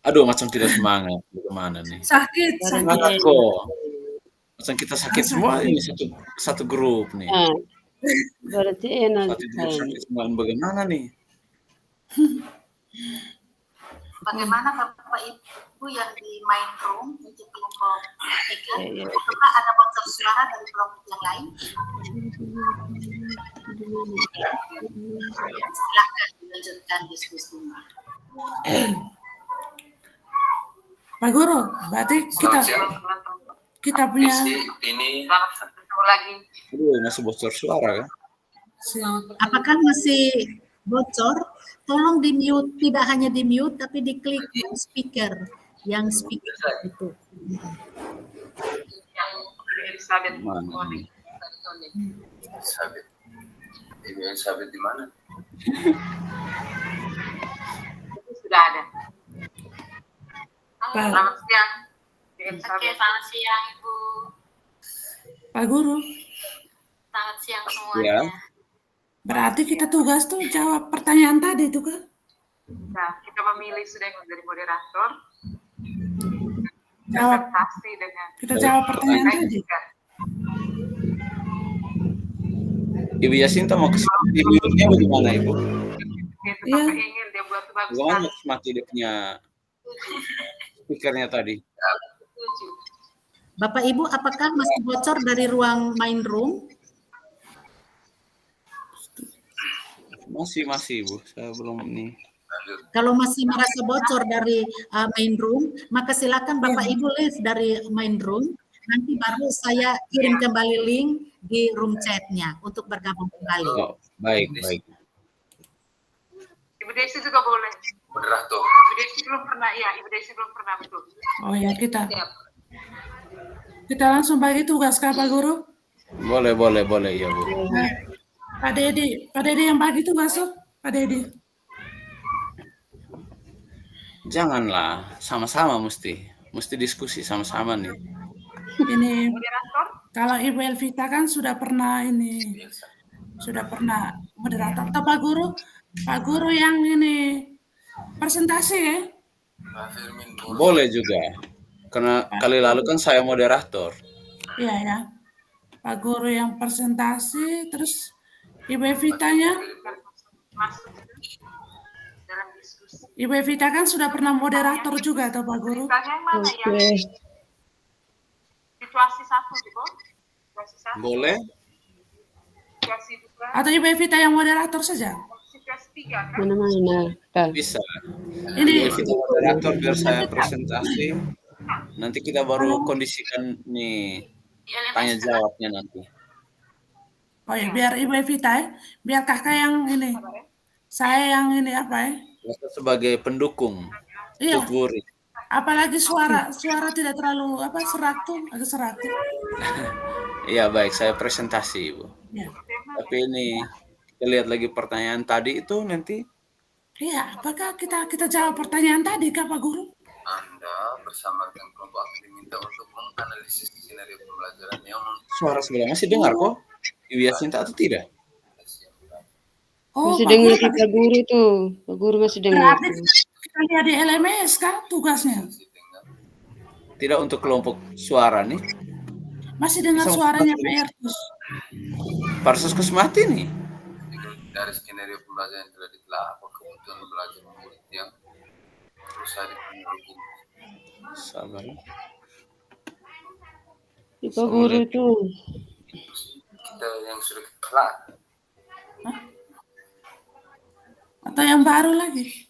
Aduh, macam tidak semangat. Bagaimana nih? Sakit, sakit. Semangat kok. Macam kita sakit semua Sakit. ini satu grup nih. Ah, berarti enak Satu grup kayaknya. sakit semua. Bagaimana nih? Bagaimana Bapak Ibu yang di main room untuk kelompok 3? Iya. Apakah ada bocor suara dari kelompok yang lain? Silakan dilanjutkan diskusinya. Pak Guru, berarti kita punya ini lagi. Aduh, masih bocor suara kan? Apakah masih bocor? Tolong di mute, tidak hanya di mute tapi diklik speaker yang speaker itu. Mana? Elizabeth di mana? Itu sudah ada. Pak. Selamat siang. Oke, selamat siang Ibu. Pak Guru. Selamat siang semuanya. Ya. Berarti kita tugas tuh jawab pertanyaan tadi tuh kan? Nah, kita memilih sudah yang menjadi moderator. Jawab. Kita jawab pertanyaan tadi. Ibu Yasinta mau ke sini mute-nya bagaimana Ibu? Iya. Bagaimana mati dia punya speakernya tadi? Bapak Ibu, apakah masih bocor dari ruang main room? Masih Ibu, saya belum nih. Kalau masih merasa bocor dari main room, maka silakan Bapak Ibu leave dari main room. Nanti baru saya kirim kembali link di room chat-nya untuk bergabung kembali. Oh, baik. Ibu Desi juga boleh. Moderator. Ibu Desi belum pernah, betul. Oh ya, kita langsung bagi tugas Kak Pak Guru. Boleh ya Bu. Pak Dedi yang bagi tugas tuh, Pak Dedi. Janganlah, sama-sama mesti diskusi sama-sama nih. Ini kalau Ibu Elvita kan sudah pernah moderator. Atau Pak Guru yang ini presentasi ya? Boleh juga, karena kali lalu kan saya moderator. Iya ya, Pak Guru yang presentasi, terus Ibu Evitanya. Ibu Evita kan sudah pernah moderator juga atau Pak Guru? Oke. Situasi 1, Boleh? Atau Ibu Evita yang moderator saja? Mana? Kak. Bisa. Ini Kita moderator biar saya presentasi. Nanti kita baru kondisikan nih tanya jawabnya nanti. Oh ya, biar Ibu Evita ya, biar kakak yang ini, saya yang ini apa ya? Sebagai pendukung. Iya. Tuturi. Apalagi suara tidak terlalu agak serak tuh. Iya baik, saya presentasi Ibu. Ya. Tapi ini kita lihat lagi pertanyaan tadi itu nanti. Iya, apakah kita jawab pertanyaan tadi Kak Pak Guru? Anda bersama dengan kelompok ahli diminta untuk menganalisis skenario pembelajaran yang Suara sebelah masih dengar kok? Ibu Yasinta atau tidak? Oh, Masih dengar Pak Guru tuh. Pak Guru masih dengar. Berarti kita lihat di LMS kan tugasnya. Tidak untuk kelompok suara nih. Masih dengar suaranya Pak Ertus. Parsus Kusmati nih. Dari skenario pembelajaran yang telah ditelaah, kebutuhan belajar murid yang berusaha dipenuhi. Sabar. Pak Guru itu. Kita yang sudah kelar. Atau yang baru lagi?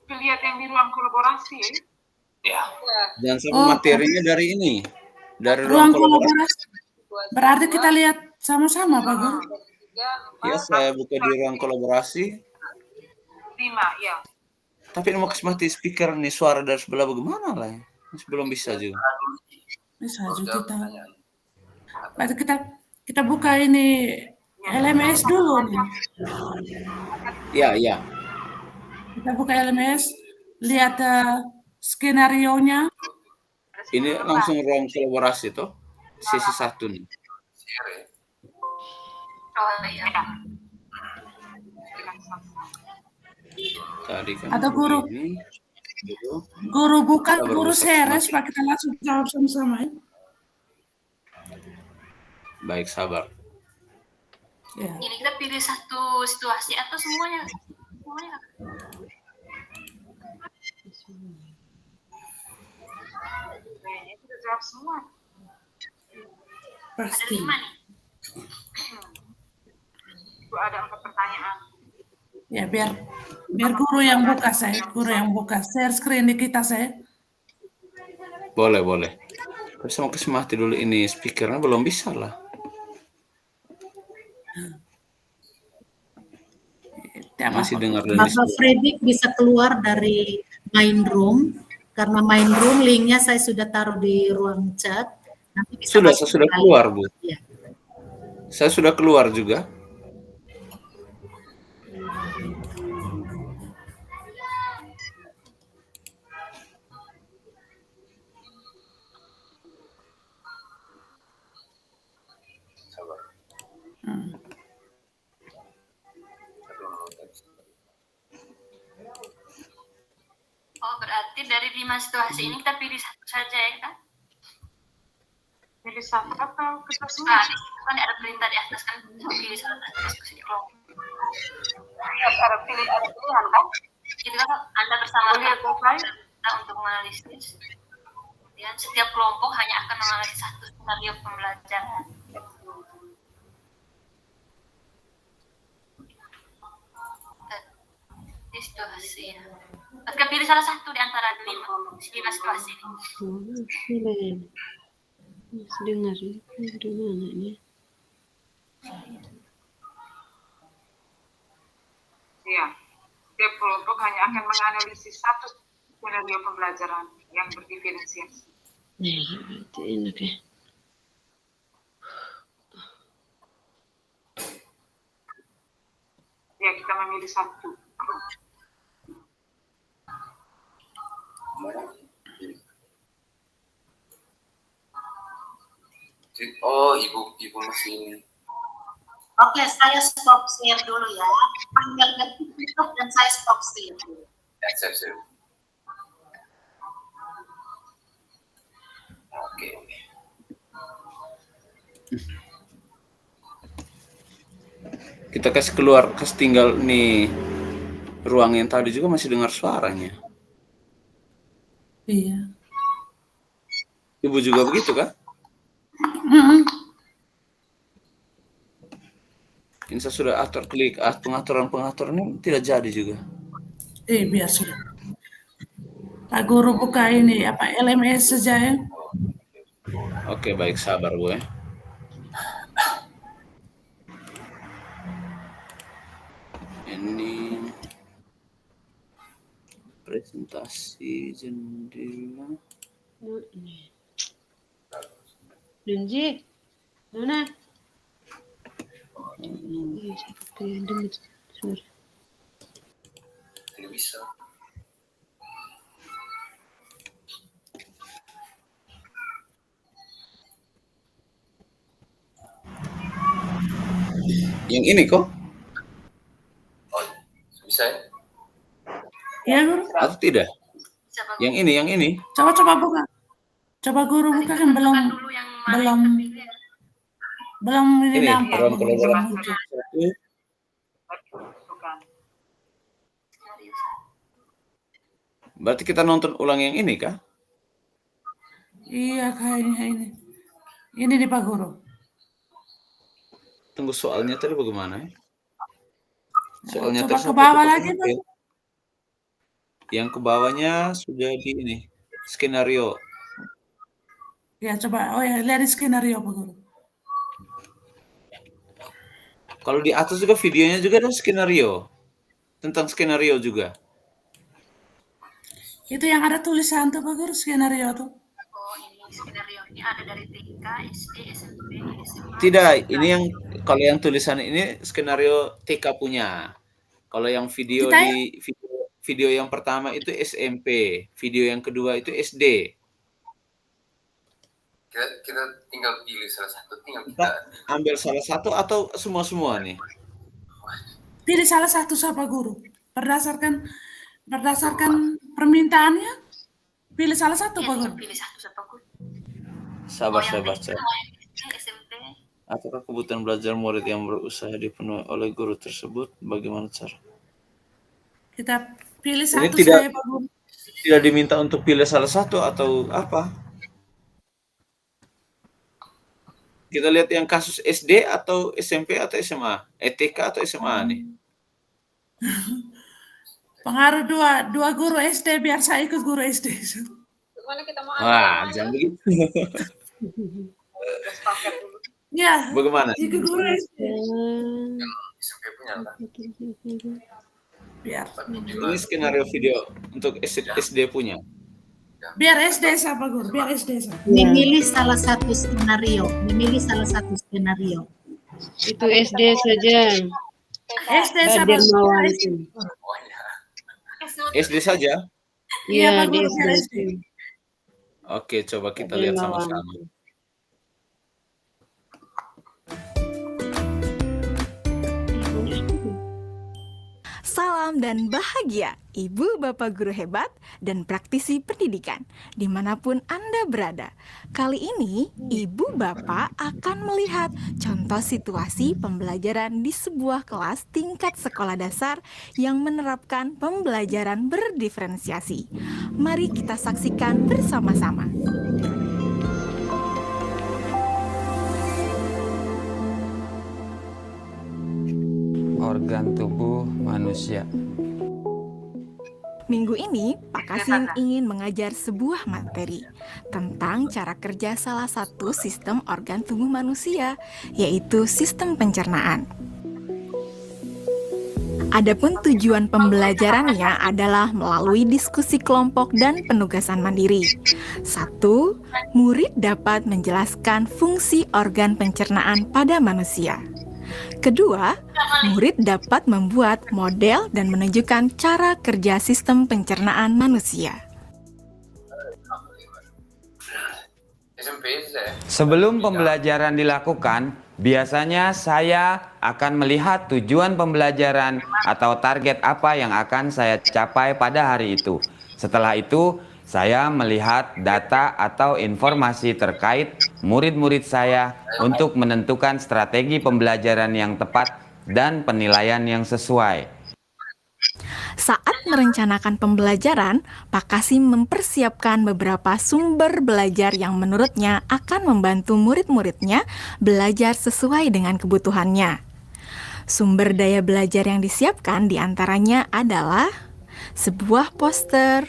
Lihat yang di ruang kolaborasi ya. Dan sama materinya dari ini. Dari ruang kolaborasi. Berarti kita lihat sama-sama Pak Guru. Ya, saya buka di ruang kolaborasi. 5, ya. Tapi mau mati speaker nih, suara dari sebelah bagaimana lah ya? Masih belum bisa juga. Bisa juga kita. Berarti kita buka ini LMS dulu nih. Ya. Kita buka LMS, lihat skenario-nya. Ini langsung ruang kolaborasi tuh. Sesi 1 nih. Tadi kan atau guru ini. dulu. Guru buka, Kita guru berusaha series, semakin. Pak, kita langsung jawab sama-sama ya. Baik, sabar. Ya. Ini kita pilih satu situasi atau semuanya? Semuanya. Kayaknya kita jawab semua. Ada Pasti. 5 nih. Itu ada 4 pertanyaan. Ya, biar guru yang buka saya, guru yang buka share screen di kita saya. Boleh. Tapi saya mau kasih mati dulu ini speakernya, belum bisa lah. Masih dengar dari Bapak Fredrik bisa keluar dari main room, karena main room linknya saya sudah taruh di ruang chat. Nanti bisa Saya masuk sudah ke keluar, Bu. Ya. Saya sudah keluar juga. Sabar. Oh, berarti dari 5 situasi ini kita pilih satu saja ya kan? Pilih satu atau kita semua? Di situ kan ada perintah di atas kan, pilih salah satu diskusi di kelompok. Ada pilihan kan? Itu kan Anda bersama kita untuk menganalisis. Kemudian setiap kelompok hanya akan menganalisis satu skenario pembelajaran. Di situasi ya. Kita pilih salah satu di antara 5 situasi ini. Pilih. Masih dengar ya? Di mana ini? Ya, setiap kelompok hanya akan menganalisis satu skenario pembelajaran yang berdiferensiasi. Nih, berarti enak ya. Ya, kita memilih satu. Oh, ibu masih ini. Oke, saya stop share dulu ya. Panggil tutup dan saya stop share dulu. Ya, siap. Oke. Kita kasih keluar, kasih tinggal nih ruang yang tadi juga masih dengar suaranya. Iya. Ibu juga begitu kan? Ini saya sudah atur klik pengaturan ini tidak jadi juga. Biar sudah. Pak Guru buka ini apa LMS saja ya. Oke, baik, sabar Bu ya. Ini presentasi jendela. Dunji, mana? Tidak bisa. Yang ini kok? Oh, bisa ya? Iya Guru. Atau tidak? Siapa Yang ini. Coba buka. Coba Guru buka kan belum ini nampak. Ruang kolaborasi. Berarti kita nonton ulang yang ini kah? Iya kayaknya ini. Ini nih Pak Guru. Tunggu, soalnya tadi bagaimana ya? Soalnya Coba ke bawah lagi Pak. Yang ke bawahnya sudah di ini skenario. Ya coba, lihat di skenario Pak Guru. Kalau di atas juga videonya juga ada skenario. Tentang skenario juga. Itu yang ada tulisan tuh Pak Guru, skenario tuh. Oh, ini skenario ini ada dari TK, SD, SMP, SMA. Tidak, ini yang kalau yang tulisan ini skenario TK punya. Kalau yang video video yang pertama itu SMP, video yang kedua itu SD. Kita tinggal pilih salah satu, Kita ambil salah satu atau semua nih? Pilih salah satu Pak Guru. Berdasarkan Berdasarkan permintaannya, pilih salah satu, Ya, Pak tinggal Guru. pilih satu Pak Guru. Sabar, Mau saya yang baca. TK, mau yang SD, SMP. Apakah kebutuhan belajar murid yang berusaha dipenuhi oleh guru tersebut? Bagaimana cara? Kita pilih Ini satu tidak saja, Pak Guru. tidak diminta untuk pilih salah satu atau apa? Kita lihat yang kasus SD atau SMP atau SMA? TK atau SMA nih? Pengaruh dua guru SD, biar saya ikut guru SD. Gimana kita mau Wah, jangan begitu. paket dulu? Ya, Bagaimana? ikut guru SD. SMP punya kan? Biar Ini skenario video untuk SD punya. biar SD saya, Pak Guru. Biar SD saya. Memilih salah satu skenario, Itu SD saja. SD saya, Pak Guru. Dermawan itu. SD saja? Iya, Iya, Pak di Guru, biar SD. SD. Oke, coba kita lihat sama-sama. Salam dan bahagia, Ibu Bapak Guru hebat dan praktisi pendidikan, dimanapun Anda berada. Kali ini, Ibu Bapak akan melihat contoh situasi pembelajaran di sebuah kelas tingkat sekolah dasar yang menerapkan pembelajaran berdiferensiasi. Mari kita saksikan bersama-sama. Organ tubuh manusia. Minggu ini, Pak Kasim ingin mengajar sebuah materi tentang cara kerja salah satu sistem organ tubuh manusia, yaitu sistem pencernaan. Adapun tujuan pembelajarannya adalah melalui diskusi kelompok dan penugasan mandiri. 1. Murid dapat menjelaskan fungsi organ pencernaan pada manusia. Kedua, murid dapat membuat model dan menunjukkan cara kerja sistem pencernaan manusia. Sebelum pembelajaran dilakukan, biasanya saya akan melihat tujuan pembelajaran atau target apa yang akan saya capai pada hari itu. Setelah itu, saya melihat data atau informasi terkait murid-murid saya untuk menentukan strategi pembelajaran yang tepat dan penilaian yang sesuai. Saat merencanakan pembelajaran, Pak Kasim mempersiapkan beberapa sumber belajar yang menurutnya akan membantu murid-muridnya belajar sesuai dengan kebutuhannya. Sumber daya belajar yang disiapkan diantaranya adalah sebuah poster,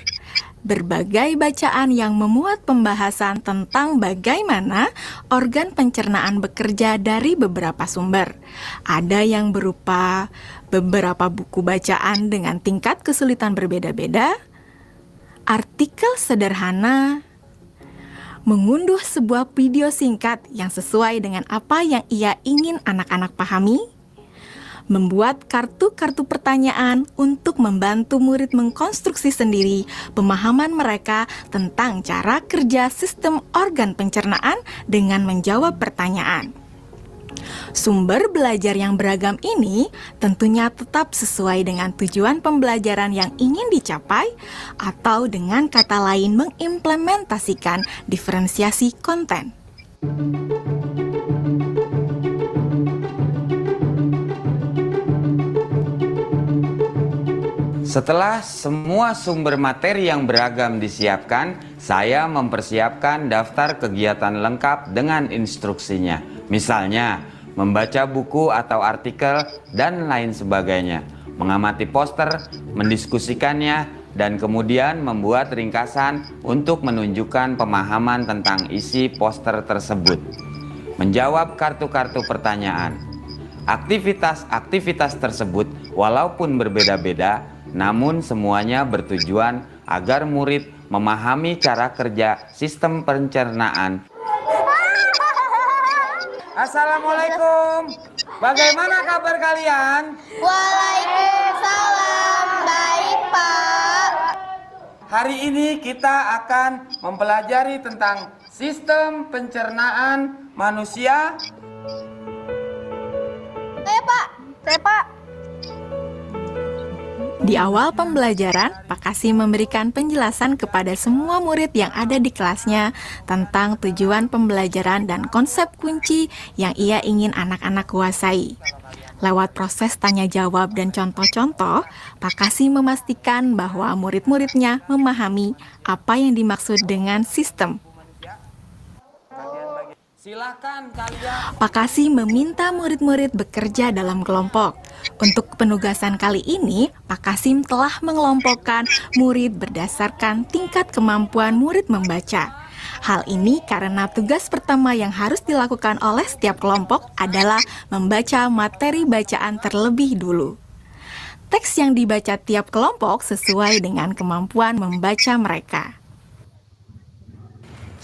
berbagai bacaan yang memuat pembahasan tentang bagaimana organ pencernaan bekerja dari beberapa sumber. Ada yang berupa beberapa buku bacaan dengan tingkat kesulitan berbeda-beda, artikel sederhana, mengunduh sebuah video singkat yang sesuai dengan apa yang ia ingin anak-anak pahami, membuat kartu-kartu pertanyaan untuk membantu murid mengkonstruksi sendiri pemahaman mereka tentang cara kerja sistem organ pencernaan dengan menjawab pertanyaan. Sumber belajar yang beragam ini tentunya tetap sesuai dengan tujuan pembelajaran yang ingin dicapai, atau dengan kata lain mengimplementasikan diferensiasi konten. Setelah semua sumber materi yang beragam disiapkan, saya mempersiapkan daftar kegiatan lengkap dengan instruksinya. Misalnya, membaca buku atau artikel dan lain sebagainya, mengamati poster, mendiskusikannya, dan kemudian membuat ringkasan untuk menunjukkan pemahaman tentang isi poster tersebut. Menjawab kartu-kartu pertanyaan. Aktivitas-aktivitas tersebut walaupun berbeda-beda, namun semuanya bertujuan agar murid memahami cara kerja sistem pencernaan. Assalamualaikum. Bagaimana kabar kalian? Waalaikumsalam. Baik, Pak. Hari ini kita akan mempelajari tentang sistem pencernaan manusia. Saya, Pak. Di awal pembelajaran, Pak Kasim memberikan penjelasan kepada semua murid yang ada di kelasnya tentang tujuan pembelajaran dan konsep kunci yang ia ingin anak-anak kuasai. Lewat proses tanya jawab dan contoh-contoh, Pak Kasim memastikan bahwa murid-muridnya memahami apa yang dimaksud dengan sistem. Silakan kalian. Pak Kasim meminta murid-murid bekerja dalam kelompok. Untuk penugasan kali ini, Pak Kasim telah mengelompokkan murid berdasarkan tingkat kemampuan murid membaca. Hal ini karena tugas pertama yang harus dilakukan oleh setiap kelompok adalah membaca materi bacaan terlebih dulu. Teks yang dibaca tiap kelompok sesuai dengan kemampuan membaca mereka.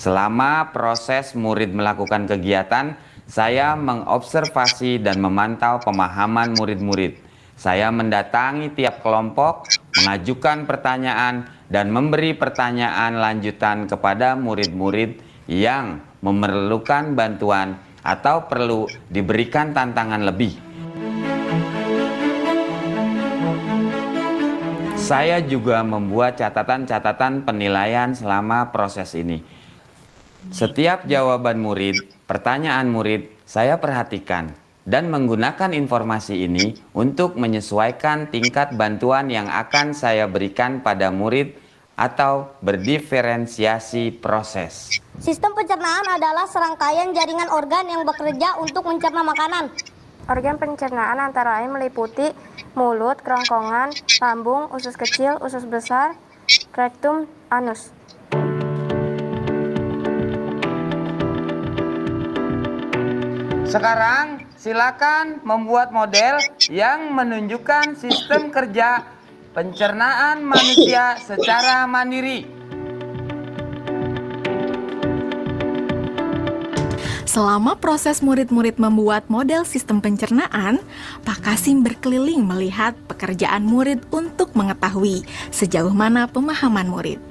Selama proses murid melakukan kegiatan, saya mengobservasi dan memantau pemahaman murid-murid. Saya mendatangi tiap kelompok, mengajukan pertanyaan, dan memberi pertanyaan lanjutan kepada murid-murid yang memerlukan bantuan atau perlu diberikan tantangan lebih. Saya juga membuat catatan-catatan penilaian selama proses ini. Setiap jawaban murid, pertanyaan murid, saya perhatikan dan menggunakan informasi ini untuk menyesuaikan tingkat bantuan yang akan saya berikan pada murid atau berdiferensiasi proses. Sistem pencernaan adalah serangkaian jaringan organ yang bekerja untuk mencerna makanan. Organ pencernaan antara lain meliputi mulut, kerongkongan, lambung, usus kecil, usus besar, rektum, anus. Sekarang silakan membuat model yang menunjukkan sistem kerja pencernaan manusia secara mandiri. Selama proses murid-murid membuat model sistem pencernaan, Pak Kasim berkeliling melihat pekerjaan murid untuk mengetahui sejauh mana pemahaman murid.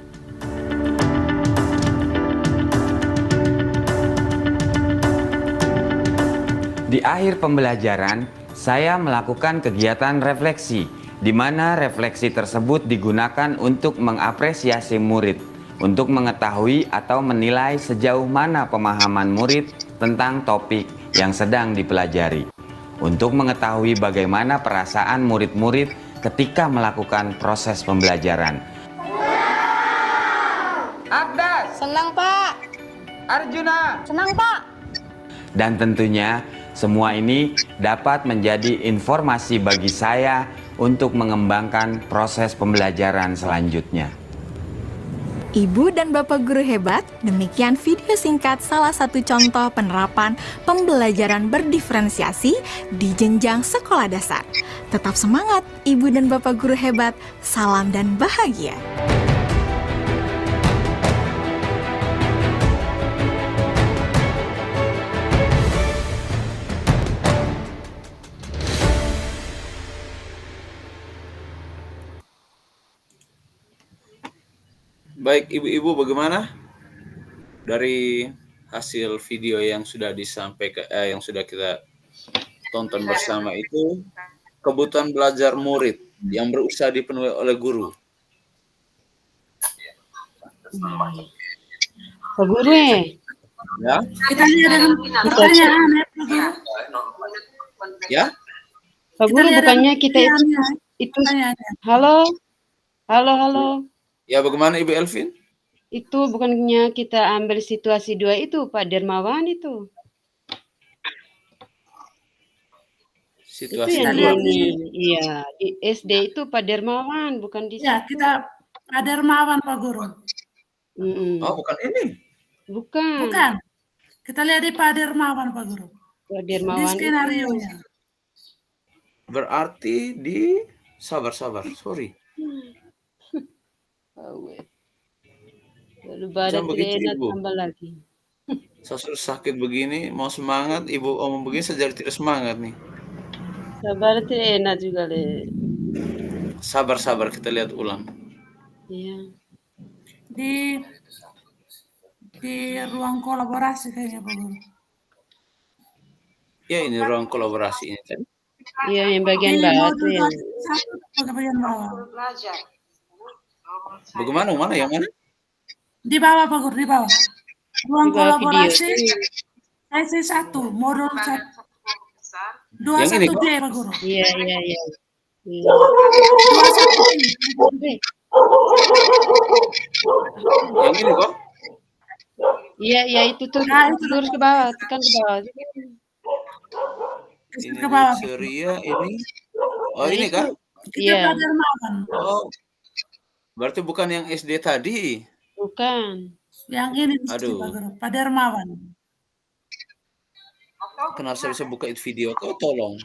Di akhir pembelajaran, saya melakukan kegiatan refleksi, di mana refleksi tersebut digunakan untuk mengapresiasi murid, untuk mengetahui atau menilai sejauh mana pemahaman murid tentang topik yang sedang dipelajari, untuk mengetahui bagaimana perasaan murid-murid ketika melakukan proses pembelajaran. Abdas! Senang, Pak. Arjuna! Senang, Pak. Dan tentunya semua ini dapat menjadi informasi bagi saya untuk mengembangkan proses pembelajaran selanjutnya. Ibu dan Bapak guru hebat, demikian video singkat salah satu contoh penerapan pembelajaran berdiferensiasi di jenjang sekolah dasar. Tetap semangat, Ibu dan Bapak guru hebat. Salam dan bahagia. Baik, ibu-ibu bagaimana dari hasil video yang sudah disampaikan, yang sudah kita tonton bersama itu, kebutuhan belajar murid yang berusaha dipenuhi oleh guru. Pak Guru Ya, Kita lihat dengan pertanyaan ya, Pak Guru. ya. Pak Guru, lihat bukannya kita pertanyaannya. itu Pertanyaannya. halo. Ya, bagaimana Ibu Elvin? Itu bukannya kita ambil situasi 2 itu, Pak Dermawan itu. Itu Situasi yang dua. ini. Iya, di SD itu Pak Dermawan, bukan di Ya, situ. kita Pak Dermawan, Pak Guru. Oh, bukan ini. Bukan. Bukan. Kita lihat di Pak Dermawan, Pak Guru. Pak Di Dermawan itu. skenario-nya. Berarti di sabar, sorry. Lalu badan Jangan begitu, tidak enak Ibu. tambah lagi. Saya sudah sakit begini, mau semangat, Ibu omong begini, saya jadi tidak semangat nih. Sabar tidak enak juga, Le. Sabar, kita lihat ulang. Iya. Di ruang kolaborasi kayaknya, Pak Guru. Ya, ini ruang kolaborasi ini tadi. Iya, yang bagian Di bawah modul tuh yang 1 bagian bawah. belajar. Bagaimana? Mana yang mana? Di bawah Pak Guru, di bawah. Ruang di bawah video. kolaborasi sesi 1, modul 1. Besar. 21J Pak Guru. Iya, iya, iya. Iya. 21J. Yang ini kok? Iya, iya itu tuh Nah, itu lurus ke bawah, tekan ke bawah. Ini ke bawah. ceria ini. Oh, Nah, ini itu, kan? Itu iya, Pak Dermawan. Oh. Berarti bukan yang SD tadi. bukan. Yang ini mesti Aduh. Pak Guru, Pak Dermawan. Kenapa saya bisa buka itu video? Kau tolong.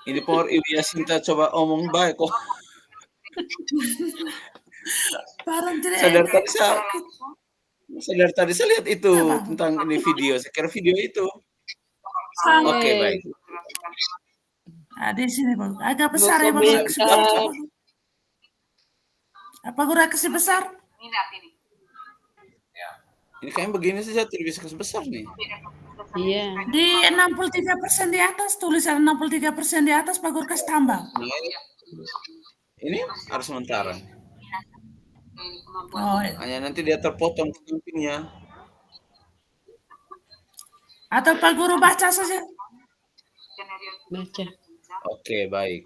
Ini Power Ibu Yasinta coba omong baik kok. Barang tidak Sadar enak. tadi saya lihat itu tentang ini video. Saya kira video itu. Sama. Oke, baik. Nah, di sini Pak Guru. Agak besar ya Pak Buku Guru. Kasih besar, beta. Pak Guru. Apa Guru kasih besar? Minat ini. Ini kayaknya begini saja tidak bisa sebesar nih. Iya. Di 63% di atas, tulisan 63% di atas Pak Guru kasih tambah. Ini harus sementara. Oh, iya. Hanya nanti dia terpotong ke sampingnya. Atau Pak Guru baca saja. Baca. Oke, baik.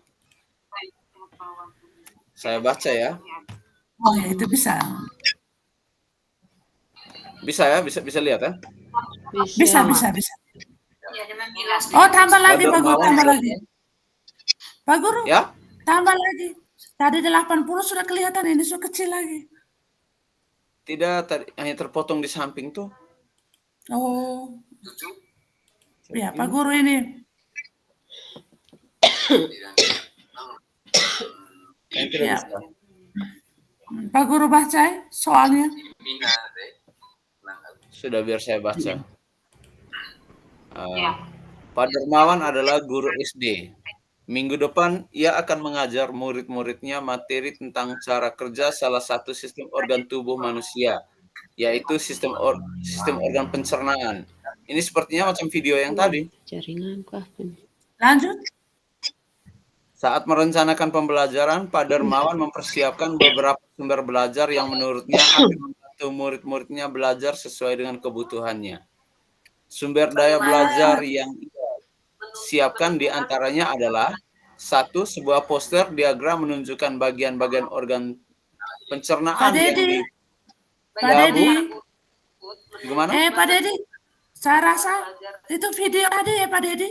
Saya baca ya. Oh ya, itu bisa. Bisa ya? Bisa lihat ya? Bisa. Ya, dengan jelas. Oh, tambah lagi Pak Pak Guru, tambah lagi. Pak Guru, Ya? tambah lagi. Tadi 80 sudah kelihatan, ini sudah kecil lagi. Tidak, tadi hanya terpotong di samping tuh. Oh. Ya, Pak Guru ini. Yang tidak Ya. bisa. Pak Guru baca ya, soalnya. Sudah biar saya baca. Pak Dermawan adalah guru SD. Minggu depan ia akan mengajar murid-muridnya materi tentang cara kerja salah satu sistem organ tubuh manusia, yaitu sistem organ pencernaan. Ini sepertinya macam video yang tadi. Jaringan kah? Lanjut. Saat merencanakan pembelajaran, Pak Dermawan mempersiapkan beberapa sumber belajar yang menurutnya akan membantu murid-muridnya belajar sesuai dengan kebutuhannya. Sumber daya belajar yang siapkan diantaranya adalah 1. Sebuah poster diagram menunjukkan bagian-bagian organ pencernaan Pak yang Dedi. Pak digabung. Dedi. Gimana? Pak Dedi. Saya rasa itu video tadi ya Pak Dedi.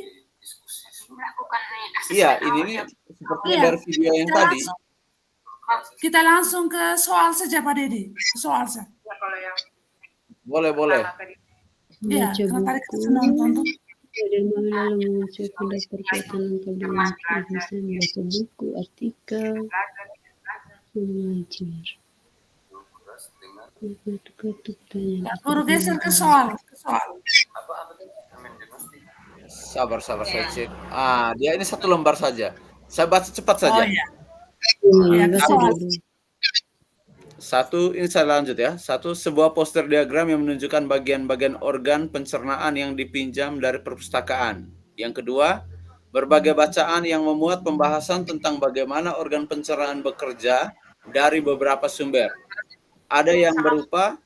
Iya, ini sepertinya Iya. dari video yang tadi. Kita langsung ke soal saja Pak Dedi. Soal saja. Boleh. Iya, Baca kalau tadi buku. kita nonton tuh. Dan lalu mengucapkan daftar kaitan lengkap dengan bisa membaca buku, artikel, mengajar. Ketuk-ketuk tanya. Guru geser ke soal. Sabar saya cek. Dia ini 1 lembar saja. Saya baca cepat Oh saja. iya. Iya, ke baca soal. dulu. 1, ini saya lanjut ya. 1, sebuah poster diagram yang menunjukkan bagian-bagian organ pencernaan yang dipinjam dari perpustakaan. Yang kedua, berbagai bacaan yang memuat pembahasan tentang bagaimana organ pencernaan bekerja dari beberapa sumber. Ada yang berupa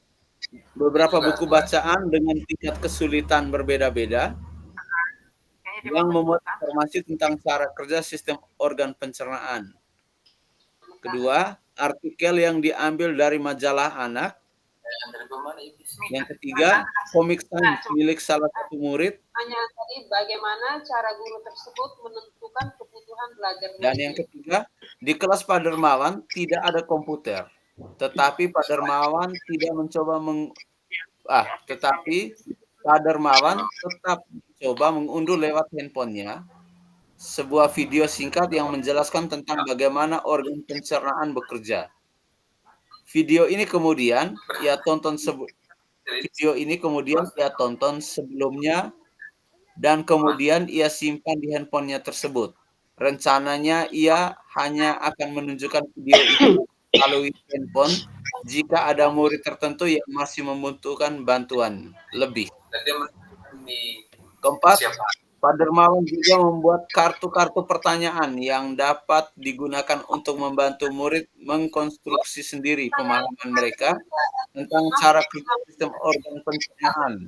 beberapa buku bacaan dengan tingkat kesulitan berbeda-beda yang memuat informasi tentang cara kerja sistem organ pencernaan. Kedua, artikel yang diambil dari majalah anak. Yang ketiga, komik sains milik salah satu murid. Hanya tadi bagaimana cara guru tersebut menentukan kebutuhan belajar. Dan yang ketiga, di kelas Pak Dermawan tidak ada komputer. Tetapi Pak Dermawan tidak mencoba tetapi Pak Dermawan tetap mencoba mengunduh lewat handphonenya sebuah video singkat yang menjelaskan tentang bagaimana organ pencernaan bekerja. Video ini kemudian ia tonton sebelumnya dan kemudian ia simpan di handphonenya tersebut. Rencananya ia hanya akan menunjukkan video itu melalui handphone jika ada murid tertentu yang masih membutuhkan bantuan lebih. Keempat, Pak Dermawan juga membuat kartu-kartu pertanyaan yang dapat digunakan untuk membantu murid mengkonstruksi sendiri pemahaman mereka tentang cara kerja sistem organ pencernaan.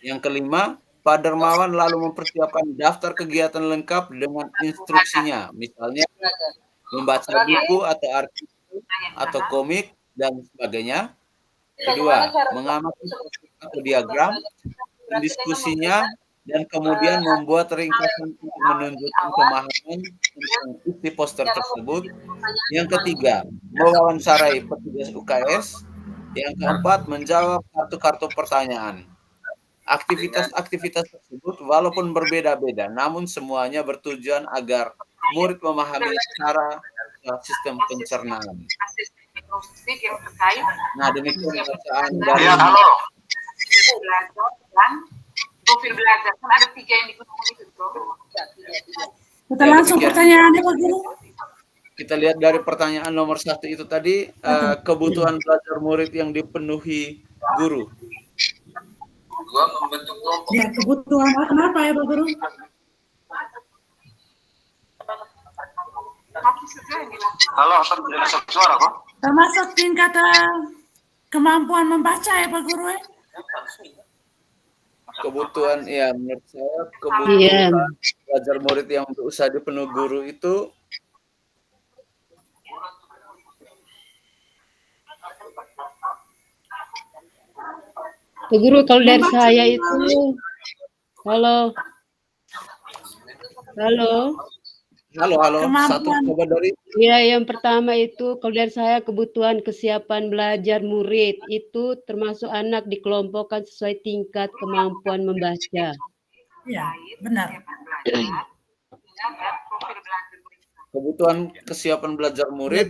Yang kelima, Pak Dermawan lalu mempersiapkan daftar kegiatan lengkap dengan instruksinya, misalnya membaca buku atau artikel atau komik dan sebagainya. Kedua, mengamati atau diagram, mendiskusinya, dan kemudian membuat ringkasan untuk menunjukkan pemahaman tentang isi poster tersebut. Yang ketiga, mewawancarai petugas UKS. Yang keempat, menjawab kartu-kartu pertanyaan. Aktivitas-aktivitas tersebut walaupun berbeda-beda, namun semuanya bertujuan agar murid memahami cara sistem pencernaan. Nah, demikian bacaan dari profil belajar. Kan ada 3 yang digunakan itu tuh. Kita langsung pertanyaannya Pak Guru. Kita lihat dari pertanyaan nomor 1 itu tadi, kebutuhan belajar murid yang dipenuhi guru. Kedua, membentuk kelompok. Ya, kebutuhan kenapa ya Pak Guru? Halo, suara kok? Termasuk tingkat kemampuan membaca ya Pak Guru ya? Kebutuhan, ya menurut saya kebutuhan belajar murid yang berusaha dipenuhi guru itu Pak Guru, kalau dari saya itu, halo, satu coba dari. Ya, yang pertama itu kalau dari saya kebutuhan kesiapan belajar murid itu termasuk anak dikelompokkan sesuai tingkat kemampuan membaca. Iya, benar. Kebutuhan kesiapan belajar murid,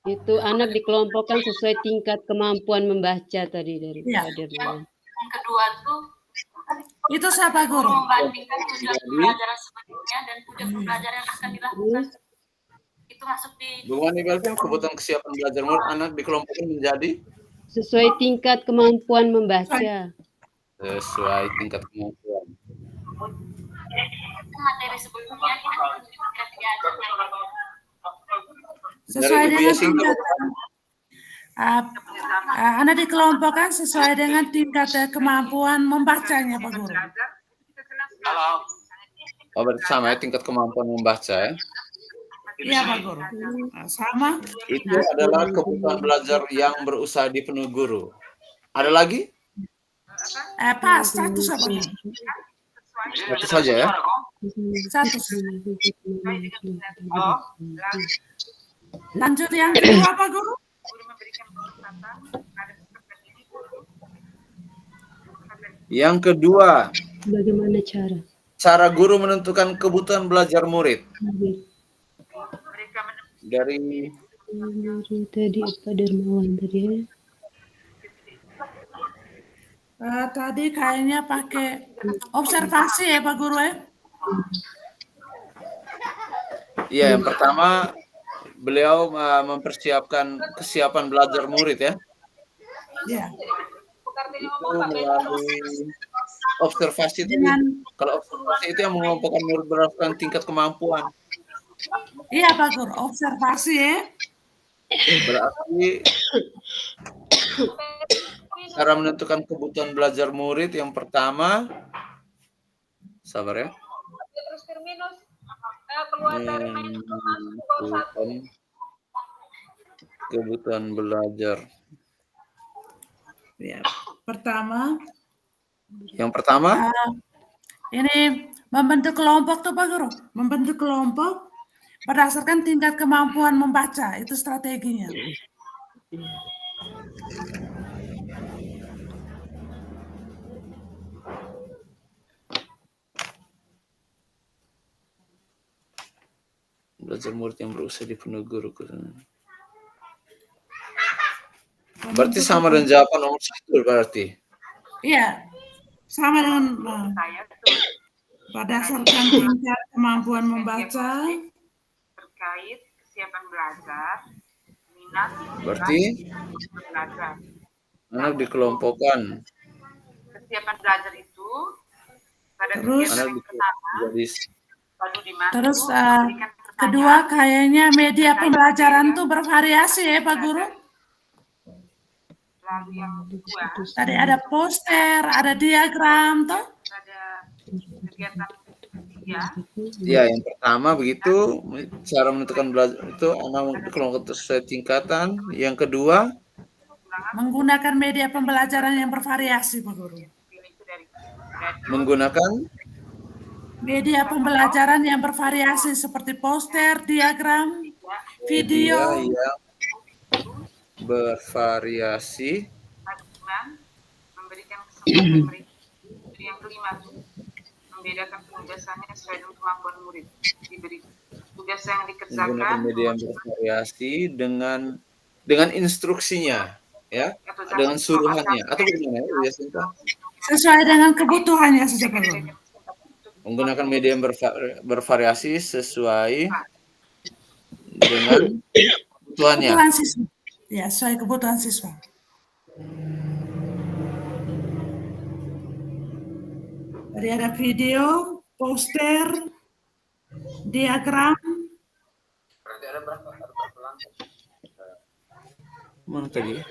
itu anak dikelompokkan sesuai tingkat kemampuan membaca tadi dari Pak Dermawan. Yang kedua tuh itu siapa Guru? Membandingkan tujuan pembelajaran sebelumnya dan tujuan pembelajaran yang akan dilakukan. Itu masuk di kebutuhan kesiapan belajar murid anak dikelompokkan menjadi sesuai tingkat kemampuan membaca. Sesuai tingkat kemampuan. Materi sebelumnya kita sesuai dengan tingkat anak dikelompokkan sesuai dengan tingkat kemampuan membacanya Pak Guru. Oh, berarti sama ya tingkat kemampuan membaca ya? Iya Pak Guru. Sama. Itu adalah kebutuhan belajar yang berusaha dipenuhi guru. Ada lagi? Pas, satu saja. Satu saja ya? Satu. Lanjut yang kedua Pak Guru. Yang kedua, bagaimana cara guru menentukan kebutuhan belajar murid? Dari tadi Pak Dermawan tadi ya. Tadi kayaknya pakai observasi ya Pak Guru ya? Iya, yang pertama beliau mempersiapkan kesiapan belajar murid ya. Iya. Itu melalui observasi itu. Kalau observasi itu yang mengelompokkan murid berdasarkan tingkat kemampuan. Iya Pak Guru, observasi ya. Berarti cara menentukan kebutuhan belajar murid yang pertama, sabar ya. Kebutuhan belajar. Ya, pertama. Yang pertama? Ini membentuk kelompok tuh Pak Guru, membentuk kelompok berdasarkan tingkat kemampuan membaca, itu strateginya. Belajar murid yang berusaha dipenuhi guru. Berarti sama dengan jawaban nomor 1 berarti? Iya, sama dengan berdasarkan tingkat kemampuan membaca. Terkait kesiapan belajar, minat berarti belajar. anak dikelompokkan kesiapan belajar itu pada Terus? kegiatan yang pertama, Pak Budiman, Terus itu memberikan pertanyaan. kedua kayaknya media pembelajaran tuh bervariasi ya Pak Guru. Lalu yang kedua, Tadi ada poster, ada diagram toh. pada kegiatan ketiga, Ya, yang pertama begitu cara menentukan belajar itu anak kelompok sesuai tingkatan. Yang kedua Menggunakan media pembelajaran yang bervariasi Pak Guru. menggunakan Media pembelajaran yang bervariasi seperti poster, diagram, video. media yang bervariasi. Pak Budiman memberikan kesempatan mereka. Yang kelima, membedakan penugasannya sesuai dengan kemampuan murid. Diberi tugas yang dikerjakan Menggunakan media yang bervariasi dengan instruksinya, ya, dengan suruhannya atau bagaimana ya biasanya? Sesuai dengan kebutuhannya saja Pak Guru. Menggunakan media yang bervariasi sesuai dengan kebutuhannya. Kebutuhan siswa. Ya, sesuai kebutuhan siswa. Tadi ada video, poster, diagram. Berarti ada berapa lantai? Mana tadi?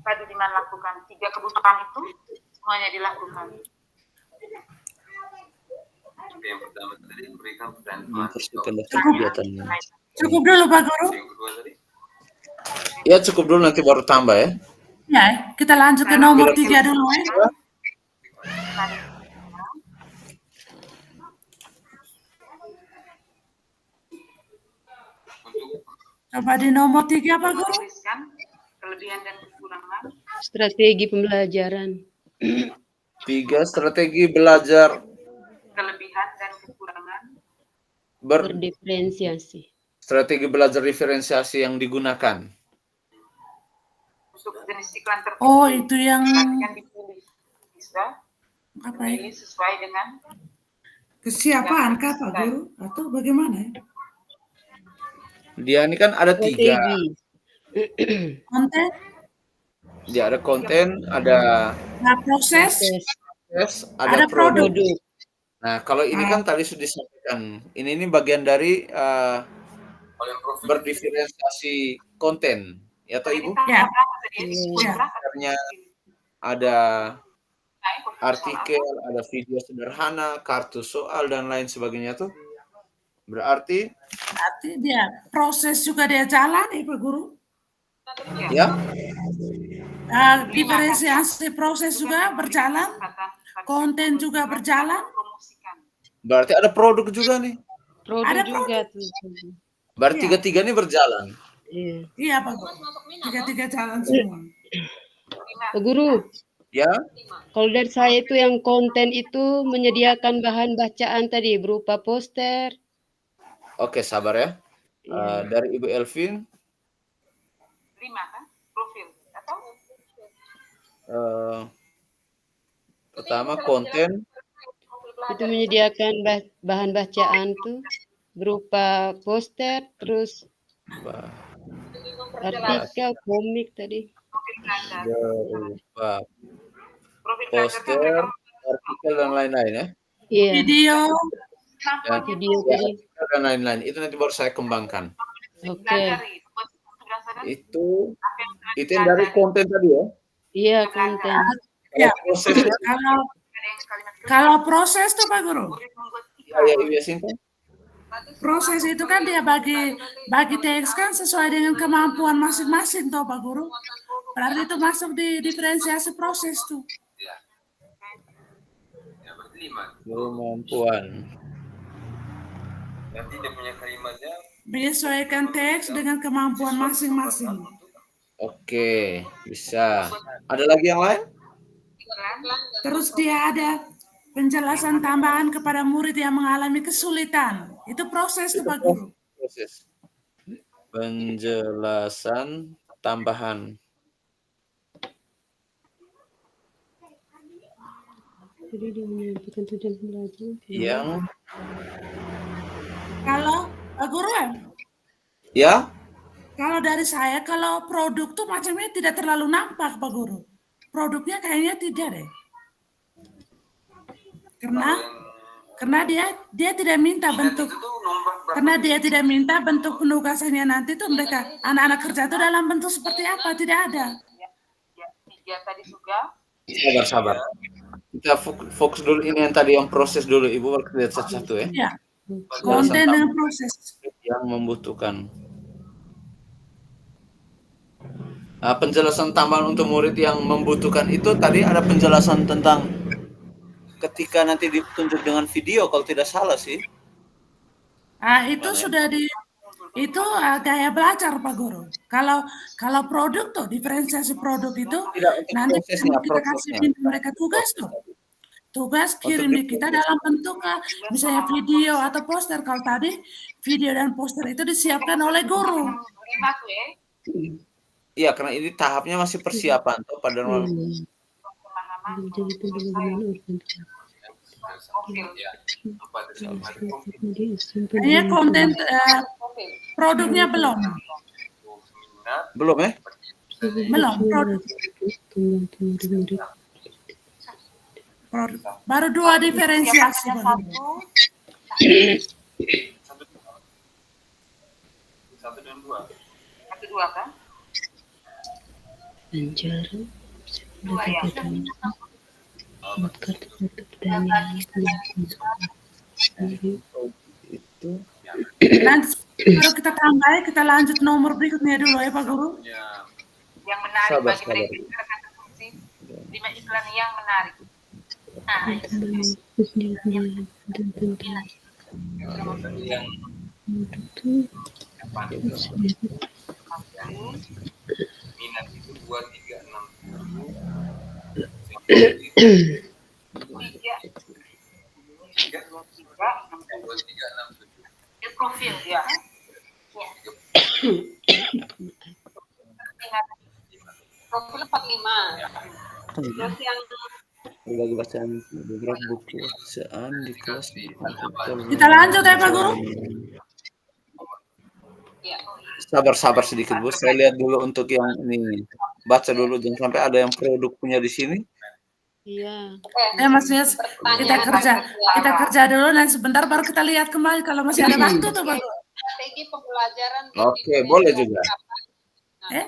Pak Budiman lakukan 3 kebutuhan itu semuanya dilakukan. Yang pertama tadi memberikan pertanyaan Mempersiapkan daftar kegiatannya. Cukup dulu Pak Guru. yang kedua tadi Ya cukup dulu nanti baru tambah ya. Ya, kita lanjut ke nomor 3 dulu ya. Coba di nomor 3 Pak Guru. Tuliskan kelebihan dan kekurangan Strategi pembelajaran. 3 strategi belajar kelebihan dan kekurangan Berdiferensiasi. strategi belajar diferensiasi yang digunakan. untuk jenis iklan tertentu. Oh, itu yang Perhatikan dipilih. Bisa apa ya? pilih sesuai dengan Kesiapan kah Pak Guru atau bagaimana ya? Dia ini kan ada 3. Strategi. Konten, Dia ada konten, ada nah proses, ada produk. Produk. Nah, kalau ini kan tadi sudah disampaikan. Ini bagian dari berdiferensiasi konten, ya toh Ibu? ya, Sebenarnya ada artikel, ada video sederhana, kartu soal dan lain sebagainya tuh. Berarti dia proses juga dia jalan ya Pak Guru. ya, Diferensiasi proses juga berjalan, konten juga berjalan. berarti ada produk juga nih. Produk Ada juga tuh. Berarti Iya. 3 ini berjalan. Iya. Iya Pak Guru. 3 jalan semua. Pak Guru, Ya, kalau dari saya itu yang konten itu menyediakan bahan bacaan tadi berupa poster. oke sabar ya. Dari Ibu Elvin, 5 kan? Profil atau pertama konten, Itu menyediakan bahan bacaan tuh berupa poster, terus artikel, komik tadi. berupa profil belajar kan poster, mereka artikel dan lain-lain ya. Iya. Video, Ya, Video ya, tadi. artikel dan lain-lain. Itu nanti baru saya kembangkan. Oke. pelajari sudah sadar Itu yang dari konten tadi ya. Iya, konten. ya. Prosesnya, Kalau proses tuh Pak Guru, ya Ibu Yasin. proses itu kan dia bagi teks kan sesuai dengan kemampuan masing-masing toh Pak Guru. Berarti itu masuk di diferensiasi proses tuh. ya berarti 5. Kemampuan. Nanti dia punya kalimatnya Menyesuaikan teks dengan kemampuan masing-masing. Oke, bisa. Ada lagi yang lain? Terus dia ada penjelasan tambahan kepada murid yang mengalami kesulitan. Itu proses tuh Pak Guru. Proses. Penjelasan tambahan. Jadi dia menyampaikan tujuan pembelajaran. Yang Kalau Pak Guru ya, kalau dari saya kalau produk tuh macamnya tidak terlalu nampak Pak Guru. produknya kayaknya tidak deh. Karena dia tidak minta bentuk, karena dia tidak minta bentuk penugasannya nanti tuh mereka anak-anak kerja itu dalam bentuk seperti apa, tidak ada. Tiga tadi juga. Sabar. Kita fokus dulu ini yang tadi yang proses dulu Ibu, baru kita lihat satu-satu ya. Ya. Konten dan proses yang membutuhkan. Penjelasan tambahan untuk murid yang membutuhkan itu tadi ada penjelasan tentang ketika nanti ditunjuk dengan video kalau tidak salah sih. Itu sudah itu gaya belajar Pak Guru. Kalau produk tuh diferensiasi produk itu nanti kita kasih mereka tugas tuh. Tugas kirim di kita dalam bentuk misalnya video atau poster. Kalau tadi video dan poster itu disiapkan oleh guru. Iya, karena ini tahapnya masih persiapan tuh pada Hanya konten produknya belum ya? Belum produk. Baru 2 diferensiasi. Satu dan dua. Satu dua kan? Penjara. Dua ya. Nanti kalau kita tambah, kita lanjut nomor berikutnya dulu ya Pak Guru. Yang menarik bagi mereka fungsi 5 iklan yang menarik. Minat itu 236 profil ya. Profil 45. Terus yang berbagi bacaan beberapa buku bacaan di kelas. Kita lanjut ya Pak Guru. Sabar sedikit Bu, saya lihat dulu untuk yang ini. Baca dulu, jangan sampai ada yang produk punya di sini. Iya. Maksudnya kita kerja dulu dan sebentar baru kita lihat kembali kalau masih ada waktu tuh Pak Guru. Strategi pembelajaran. Oke, boleh juga.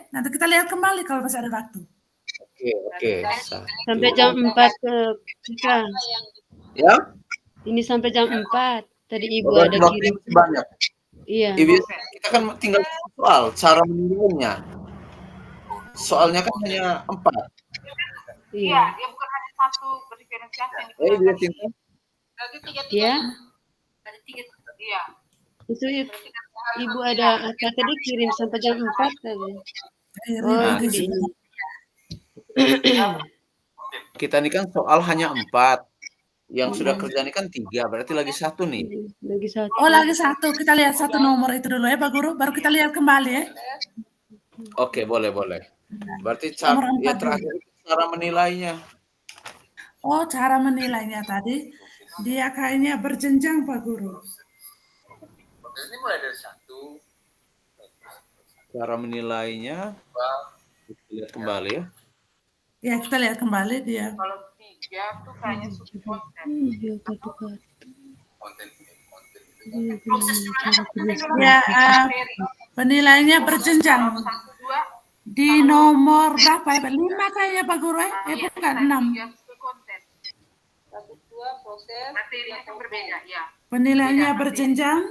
Nanti kita lihat kembali kalau masih ada waktu. Oke. Sampai jam 4 kita. Ya? Ini sampai jam 4. Tadi Ibu ada kirim. Banyak. Iya. Kita kan tinggal soal cara menilainya. Soalnya kan hanya 4. Iya, dia bukan hanya satu berdiferensiasi. Dia tinggal. Berarti 3. Iya. Ada 3. Iya. Itu Ibu ada tadi kirim sampai jam 4 tadi. Kita ini kan soal hanya 4. Yang sudah kerja ini kan 3, berarti lagi 1 nih. Lagi 1. Oh, lagi 1. Kita lihat 1 nomor itu dulu ya Pak Guru, baru kita lihat kembali ya. Oke, boleh. Berarti ya terakhir cara menilainya. Oh, cara menilainya tadi dia kayaknya berjenjang Pak Guru. Ini mulai dari 1. Cara menilainya kita lihat kembali ya. Ya, kita lihat kembali dia. Kalau 3 tuh kayaknya konten. Ya, penilaiannya berjenjang. Di nomor berapa ya? 5 kayaknya Pak Guru ya? Bukan 6. 1, 2 proses materinya berbeda ya. Penilaiannya berjenjang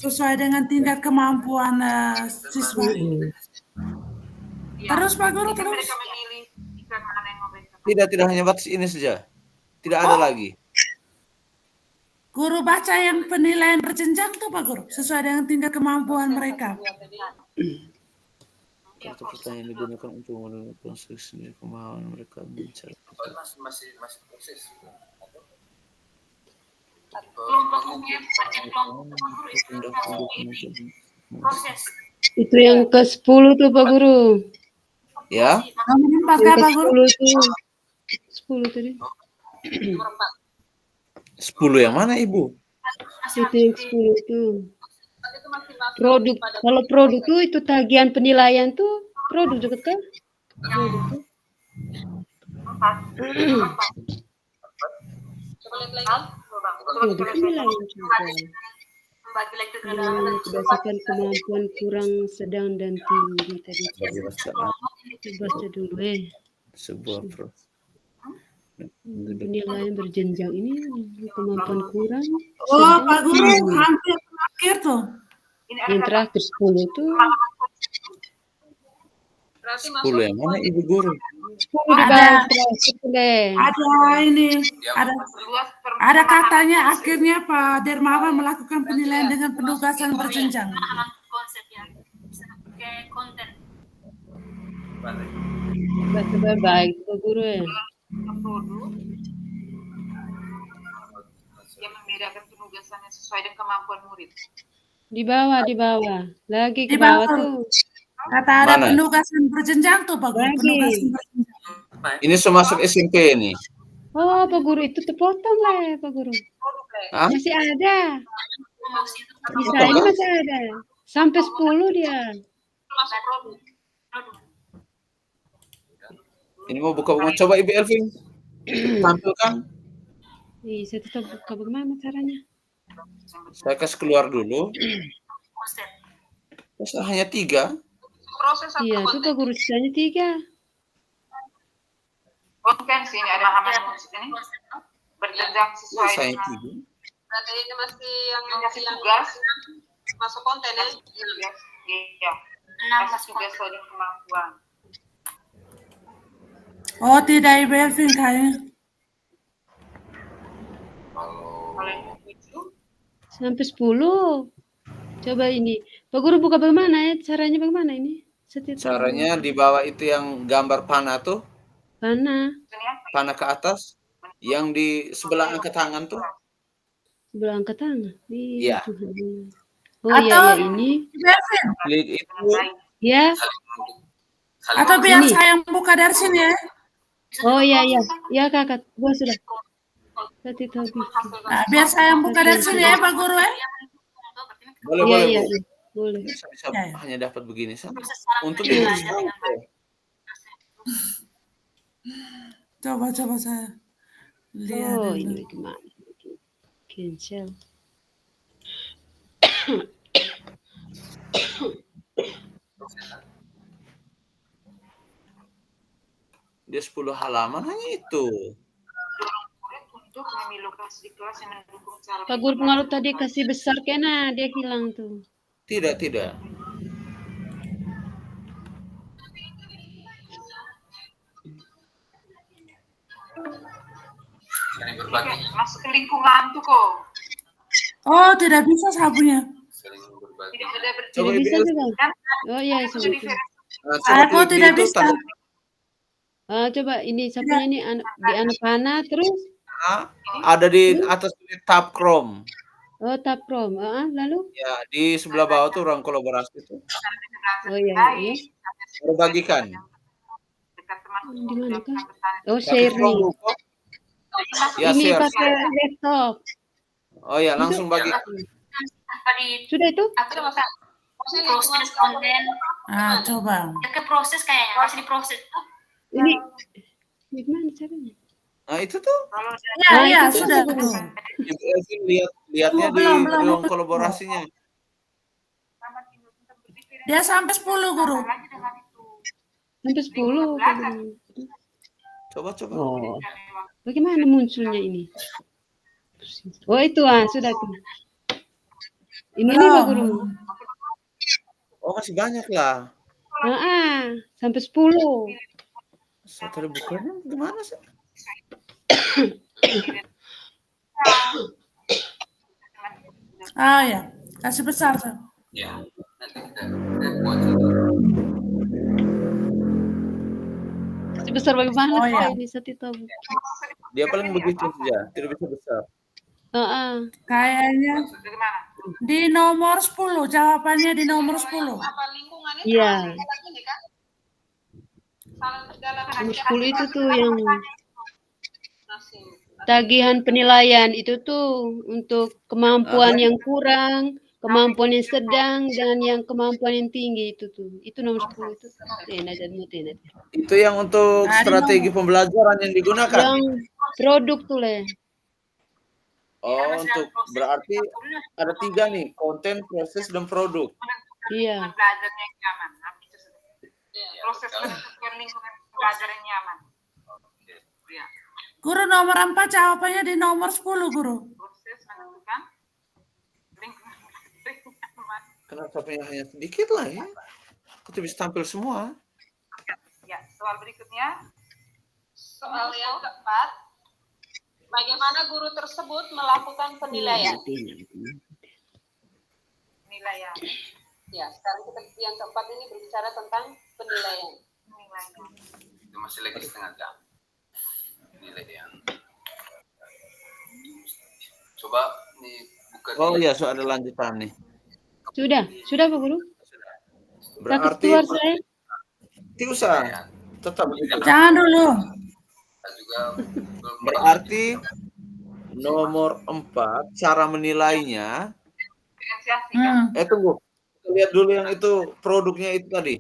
sesuai dengan tingkat kemampuan siswa. Terus Pak Guru terus. Tidak hanya batas ini saja. Tidak ada lagi. Guru baca yang penilaian berjenjang tuh Pak Guru, sesuai dengan tingkat kemampuan mereka. Kartu pertanyaan digunakan untuk menentukan konstruksi pemahaman mereka bicara. Masih proses. Proses. Itu yang ke-10 tuh Pak Guru. Ya. Nomor 4 Pak Guru. 10 tadi. 10 yang mana Ibu? Itu yang 10 itu. Produk. Kalau produk itu tagihan penilaian tuh produk juga kan? Produk tuh. Coba lihat lagi. Membagi lagi ke Berdasarkan kemampuan kurang, sedang, dan tinggi tadi. Baca dulu Sebuah proses. penilaian berjenjang ini kemampuan kurang. Oh, Pak Guru, hampir terakhir tuh. Yang terakhir 10 itu. 10 yang mana Ibu Guru? 10 di bawah terakhir deh. Ada ini, ada katanya akhirnya Pak Dermawan melakukan penilaian dengan penugasan berjenjang. konsep ya. Bisa pakai konten. Baca baik Pak Guru ya. Produk yang membedakan penugasannya sesuai dengan kemampuan murid. Di bawah. Lagi ke Di bawah bawah. tuh. Kata ada Mana? penugasan berjenjang tuh Pak Guru. Lagi. Penugasan berjenjang. Ini masuk SMP ini. Oh, Pak Guru itu terpotong lah Pak Guru. Hah? Masih ada. Bisa ini masih ada. Sampai 10 dia. Masuk produk. Ini mau buka coba Ibu Elvin. Tampilkan. Saya tetap buka bagaimana caranya? Saya kasih keluar dulu. Konsep. Terus hanya 3. Proses satu Iya, itu Pak Guru sisanya 3. konten sih ini ada halaman konsep ini berjenjang sesuai Saya dengan 3. berarti ini masih yang tugas masuk konten ya. Iya. Masuk tugas sesuai dengan kemampuan. Oh, tidak Ibu Elvin kayaknya. Kalau yang 7 Sampai 10. Coba ini. Pak Guru buka bagaimana ya? Caranya bagaimana ini? Caranya di bawah itu yang gambar panah tuh. Panah ke atas. Yang di sebelah angkat tangan tuh. Sebelah angkat tangan? Iya. Oh iya, ini. Klik itu. Ya. Atau biar Ini. saya yang buka dari sini ya. Oh iya. Ya Kakak, gua sudah. Nah, biar saya yang buka dari sini ya Pak Guru ya. Boleh. Iya. Bu. Boleh. Bisa hanya dapat begini saja. Untuk Iya, ini Coba saya lihat. Oh, ini gimana? Cancel. Dia 10 halaman hanya itu. untuk memilih lokasi di kelas yang mendukung cara Pak Guru pengaruh tadi kasih besar kena, dia hilang tuh. Tidak. masuk ke lingkungan tuh kok. Oh, tidak bisa sabunya. Tidak bisa juga. Oh iya, Aku tidak bisa. Coba ini sapunya ini di anak panah terus ada di atas tab Chrome. Oh, tab Chrome. Lalu? Ya, di sebelah bawah tuh ruang kolaborasi itu. Oh iya. Berbagikan. Di mana kah? Oh, sharing. Ya, ini share. pakai laptop. Oh ya, langsung bagi. Sudah itu? Proses konten. Coba. Ke proses kayaknya masih diproses. Ini gimana caranya? Nah, itu tuh. Ya, sudah tuh. Lihatnya di ruang kolaborasinya. Dia sampai 10, Guru. Sampai 10. Coba. Oh. Bagaimana munculnya ini? Oh, itu sudah. Ini nih Pak Guru. Oh, masih banyak lah. Sampai 10. Saya bukanya gimana sih? Ya, kasih besar tuh. Ya, nanti kita buat Kasih besar bagaimana? Oh ya. Bisa tahu. Dia paling begitu saja, tidak bisa besar. Kayaknya di nomor 10, jawabannya di nomor 10. Iya. Nomor 10 itu tuh yang tagihan penilaian itu tuh untuk kemampuan yang kurang, kemampuan yang sedang dan yang kemampuan yang tinggi itu tuh. Itu nomor 10 itu. Itu yang untuk strategi pembelajaran yang digunakan. Yang produk tuh Le. Oh, untuk berarti ada 3 nih, konten, proses, dan produk. Iya. Belajarnya yang nyaman. Proses menentukan lingkungan belajar yang nyaman. Ya. Guru nomor 4 jawabannya di nomor 10, Guru. Proses menentukan lingkungan belajar yang nyaman. Kenapa hanya sedikit lah ya? Kita bisa tampil semua. Ya, soal berikutnya. Soal yang keempat, bagaimana guru tersebut melakukan penilaian? Penilaian. Ya, sekarang kita yang keempat ini berbicara tentang penilaian. Itu masih lagi setengah jam. Penilaian. Coba nih buka. Oh iya, so ada lanjutan nih. Sudah Pak Guru? Berarti keluar saya. Tiusa tetap Jangan dulu. Berarti nomor 4 cara menilainya. Tunggu. Kita lihat dulu yang itu produknya itu tadi.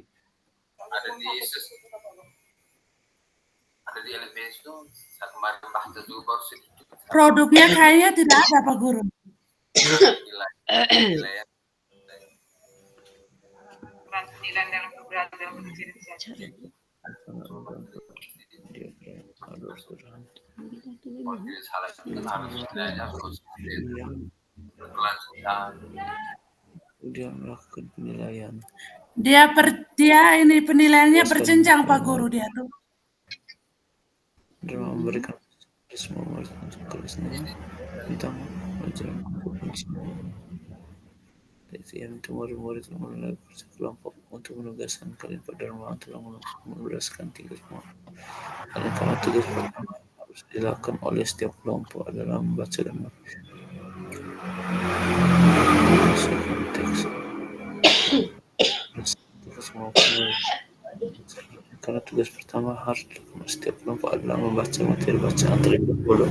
Ada di LPS itu saya kemarin bahas juga baru sedikit. Produknya kayaknya tidak ada Pak Guru. Penilaian. Penilaian dalam pembelajaran berdifferensiasi. Salah satu harus berkelanjutan. Dia melakukan penilaian. Dia ini penilaiannya berjenjang Pak Guru dia tuh. Dia memberikan semua untuk kelasnya tentang pelajaran yang itu murid-murid mulai kelompok untuk menugaskan kalian pada rumah telah menugaskan tugas kalian karena tugas pertama harus dilakukan oleh setiap kelompok adalah membaca dan karena tugas pertama harus dilakukan setiap kelompok adalah membaca materi bacaan terlebih dahulu.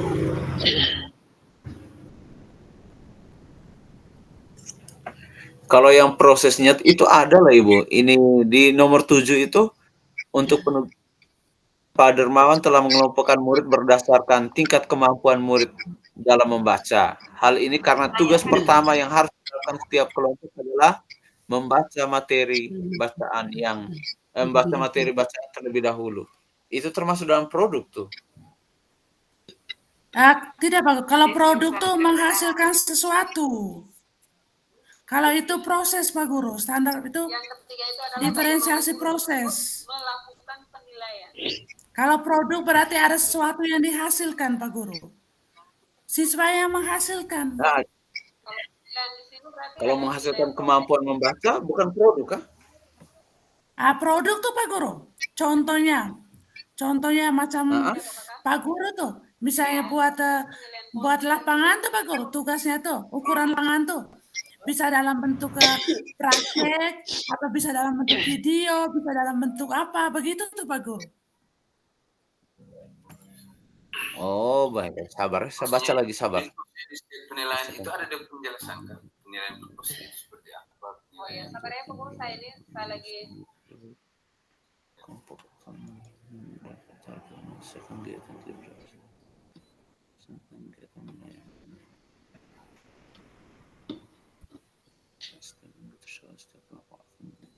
Kalau yang prosesnya itu ada lah Ibu. Ini di nomor 7 itu untuk Pak Dermawan telah mengelompokkan murid berdasarkan tingkat kemampuan murid dalam membaca. Hal ini karena tugas pertama yang harus dilakukan setiap kelompok adalah membaca materi bacaan membaca materi bacaan terlebih dahulu. Itu termasuk dalam produk tuh. Tidak Pak. Kalau produk tuh menghasilkan sesuatu. Kalau itu proses Pak Guru, standar itu diferensiasi proses. Melakukan penilaian. Kalau produk berarti ada sesuatu yang dihasilkan Pak Guru. Siswa yang menghasilkan. Nah, kalau menghasilkan kemampuan membaca bukan produk kan? Produk tuh Pak Guru. Contohnya macam Pak Guru tuh, misalnya buat lapangan tuh Pak Guru, tugasnya tuh ukuran lapangan tuh. Bisa dalam bentuk praktek, atau bisa dalam bentuk video, bisa dalam bentuk apa, begitu tuh Pak Guru. Oh baik, sabar, saya baca lagi sabar. Penilaian itu ada di penjelasan kan? Penilaian proses seperti apa? Oh ya, sabar ya Pak Guru, saya lagi.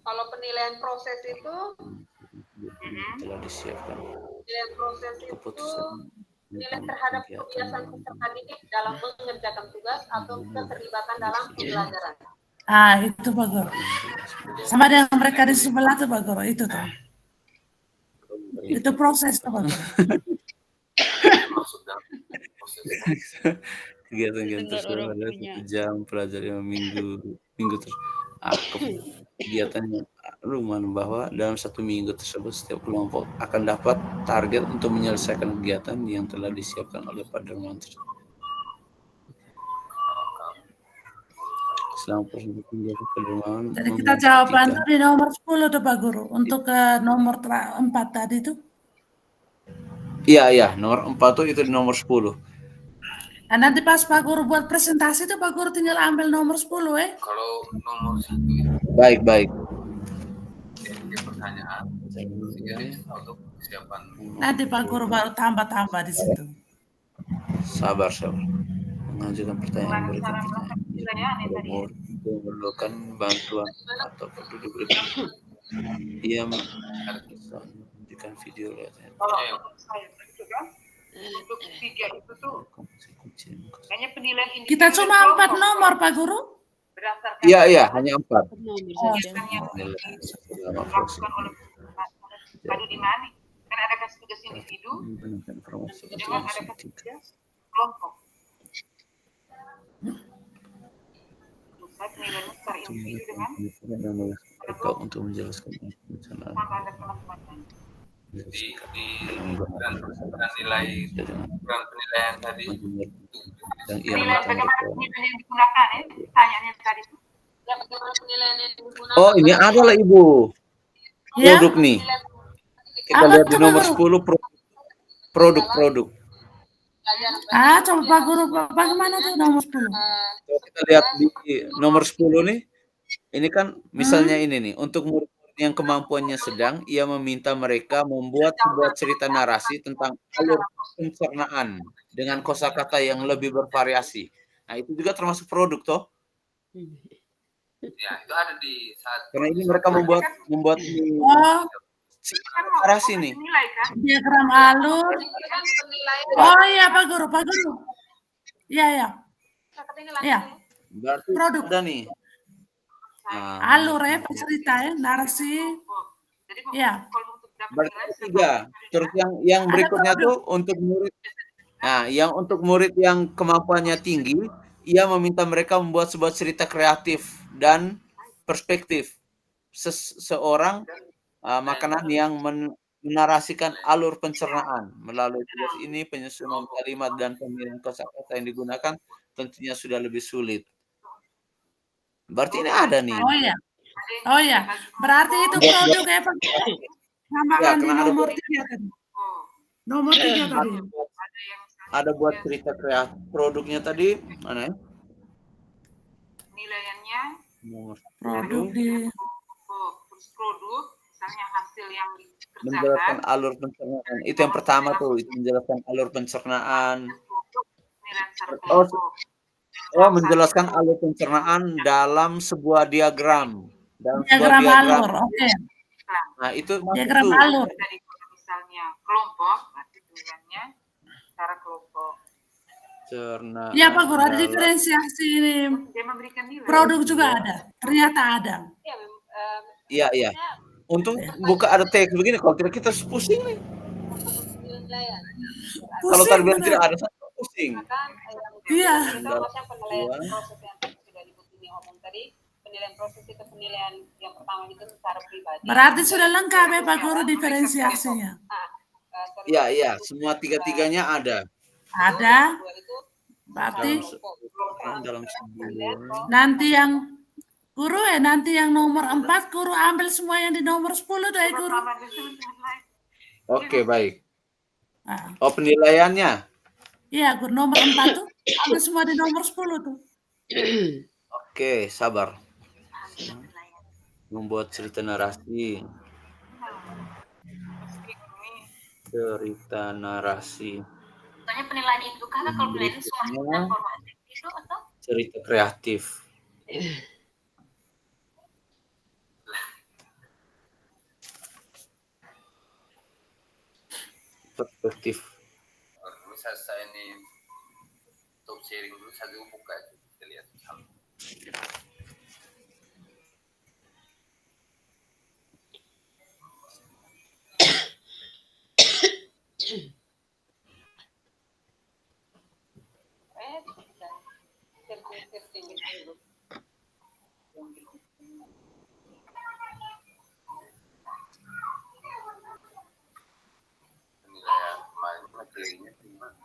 Kalau penilaian proses itu telah disiapkan. Penilaian proses itu nilai terhadap kebiasaan peserta didik dalam mengerjakan tugas atau keterlibatan dalam pembelajaran. Itu Pak Guru. Sama dengan mereka di sebelah tuh Pak Guru, itu tuh. Itu proses tuh Pak Guru. Kegiatan selama 1 jam, pelajari minggu terus. Kegiatannya Ruman bahwa dalam 1 minggu tersebut setiap kelompok akan dapat target untuk menyelesaikan kegiatan yang telah disiapkan oleh Pak Dermawan tersebut. Jadi kita jawaban itu di nomor 10 tuh Pak Guru. Untuk ke nomor 4 tadi tuh. Iya, nomor 4 tuh itu di nomor 10. Nanti pas Pak Guru buat presentasi tuh Pak Guru tinggal ambil nomor 10 Kalau nomor 1 itu Baik. pertanyaan, untuk persiapan. Nanti Pak Guru baru tambah di situ. Sabar. Mengajukan pertanyaan, berikan pertanyaan. Memerlukan bantuan atau perlu diberikan. Ia memberikan video lihatnya. Untuk 3 itu tuh hanya penilaian individu. Kita cuma 4 nomor Pak Guru. Berdasarkan Iya, hanya 4. Aduh di mana? Kan ada kasih tugas individu, dengan ada kasih tugas kelompok. Saya penilaiannya secara individu dengan untuk menjelaskan ada kelompoknya. Di nilai penilaian tadi. Penilaian bagaimana penilaian yang digunakan ya? Pertanyaannya tadi. Ya, bagaimana penilaian yang digunakan? Oh, ini adalah Ibu. Produk nih. Kita lihat di nomor 10 produk. Coba Pak Guru, bagaimana tuh nomor 10? Kita lihat di nomor 10 nih. Ini kan misalnya ini nih, untuk murid yang kemampuannya sedang, ia meminta mereka membuat sebuah cerita narasi tentang alur pencernaan dengan kosakata yang lebih bervariasi. Nah, itu juga termasuk produk toh? Ya, itu ada di saat. Karena ini mereka membuat narasi nih. Diagram alur. Oh iya Pak Guru. Iya. Berarti produk ada nih. Alur ya, cerita ya, narasi. Ya. Berarti 3. Terus yang berikutnya tuh untuk murid. Nah, yang untuk murid yang kemampuannya tinggi, ia meminta mereka membuat sebuah cerita kreatif dan perspektif seorang makanan yang menarasikan alur pencernaan. Melalui tugas ini, penyusunan kalimat dan pemilihan kosakata yang digunakan tentunya sudah lebih sulit. Berarti ini ada nih. Oh iya. Berarti itu produk ya Pak. Tambahkan di nomor 3 tadi. Nomor 3 tadi. Ada buat cerita kreatif. Produknya tadi mana ya? Penilaiannya produk di produk, misalnya hasil yang dikerjakan. Menjelaskan alur pencernaan. Itu yang pertama tuh, itu menjelaskan alur pencernaan. Menjelaskan alur pencernaan dalam sebuah diagram. Diagram alur, oke. Nah, itu diagram alur. Misalnya kelompok, berarti penilaiannya secara kelompok. Iya Pak Guru, ada diferensiasi ini. Produk juga ada, ternyata ada. Iya. Untung buka ada teks begini, kalau tidak kita pusing nih. Kalau tadi bilang tidak ada, pusing. Iya. Penilaian proses itu penilaian yang pertama itu secara pribadi. Berarti sudah lengkap ya Pak Guru diferensiasinya. Iya, semua 3-3-nya ada. Ada. Berarti nanti yang Guru nanti yang nomor 4 Guru ambil semua yang di nomor 10 dari Guru. Oke, baik. Oh, penilaiannya? Iya, Guru nomor 4 tuh ambil semua di nomor 10 tuh. Oke, sabar. Membuat cerita narasi. Tanya penilaian itu karena kalau penilaian semua informatif itu atau cerita kreatif. Perspektif. Saya ini top sharing dulu, saya buka itu kita lihat. Materinya gimana?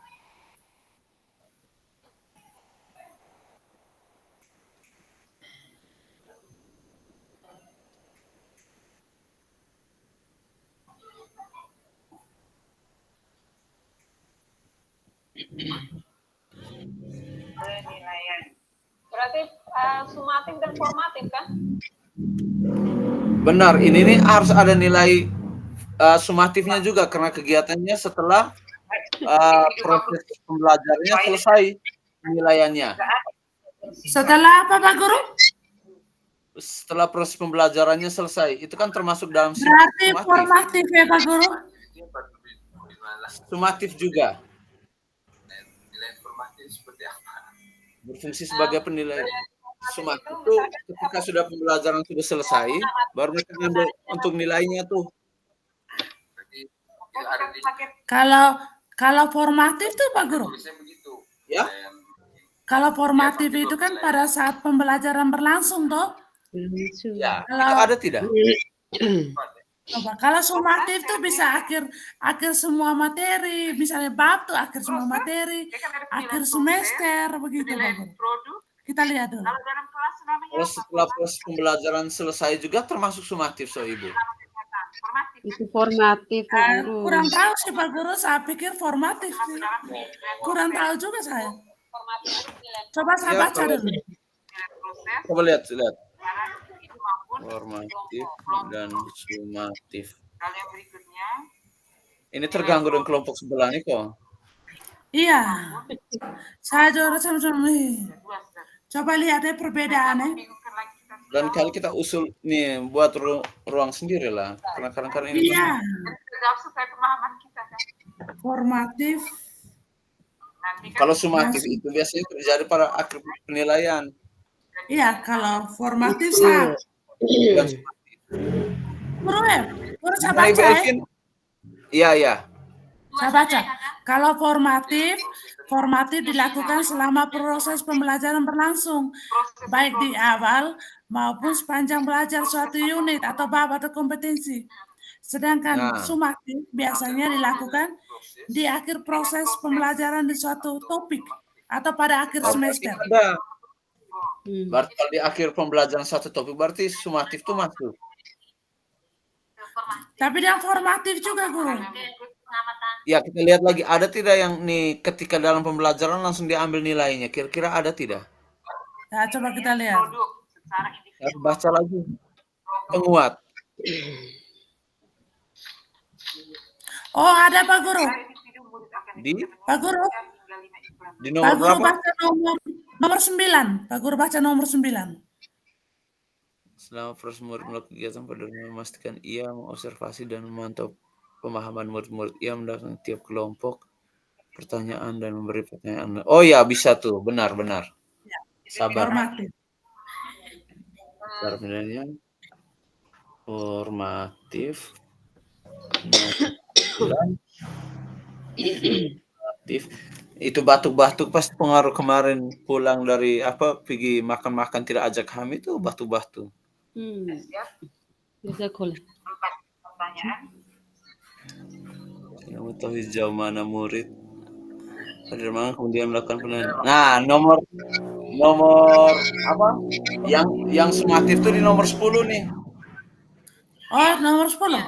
Berarti sumatif dan formatif kan? Benar, ini nih harus ada nilai sumatifnya juga karena kegiatannya setelah proses pembelajarannya selesai penilaiannya. Setelah apa Pak Guru? Setelah proses pembelajarannya selesai, itu kan termasuk dalam Berarti sumatif. formatif ya Pak Guru? Sumatif juga. Nilai informatif seperti apa? Berfungsi sebagai penilai. Sumatif itu ketika sudah pembelajaran sudah selesai, baru mereka ambil untuk nilainya tuh. Kalau formatif tuh Pak Guru? Ya. Kalau formatif itu kan pada saat pembelajaran berlangsung toh? Ya, Kalau itu ada tidak? Coba, kalau sumatif tuh bisa akhir semua materi, misalnya bab tuh akhir semua materi, akhir semester begitu Pak Guru. Kita lihat dulu. Kalau setelah proses pembelajaran selesai juga termasuk sumatif so Ibu. Itu formatif Pak Guru. Kurang tahu sih Pak Guru, saya pikir formatif sih. Kurang tahu juga saya. Coba saya baca dulu. Coba lihat. Formatif dan sumatif. Ini terganggu dengan kelompok sebelah nih kok. Iya. Saya juga sama-sama. Coba lihat deh perbedaannya. Dan kali kita usul nih buat ruang sendiri lah. Karena kadang-kadang ini. Iya. Formatif. Kalau sumatif itu biasanya terjadi pada akhir penilaian. Iya, kalau formatif saya. Guru saya baca ya. Iya. Saya baca. Kalau formatif dilakukan selama proses pembelajaran berlangsung, baik di awal maupun sepanjang belajar suatu unit atau bab atau kompetensi. Sedangkan sumatif biasanya dilakukan di akhir proses pembelajaran di suatu topik atau pada akhir semester. Berarti kalau di akhir pembelajaran satu topik berarti sumatif itu masuk. Tapi yang formatif juga Guru. Ya, kita lihat lagi ada tidak yang nih ketika dalam pembelajaran langsung diambil nilainya. Kira-kira ada tidak? Nah, coba kita lihat. Baca lagi. Penguat. Oh, ada Pak Guru. Pak Guru. Di nomor Pak Guru berapa? baca nomor 9. Pak Guru baca nomor 9. Selama proses murid melakukan kegiatan pada memastikan ia mengobservasi dan memantau pemahaman murid-murid. Ia mendatangkan tiap kelompok pertanyaan dan memberi pertanyaan. Oh ya, bisa tuh. Benar. Sabar. Formatif. Itu batuk-batuk pas pengaruh kemarin pulang dari pergi makan-makan tidak ajak kami itu batuk-batuk. Bisa kolak. Kamu tahu sejauh mana murid pada mana kemudian melakukan penilaian. Nah, nomor apa? Yang sumatif itu di nomor 10 nih. Oh, nomor 10.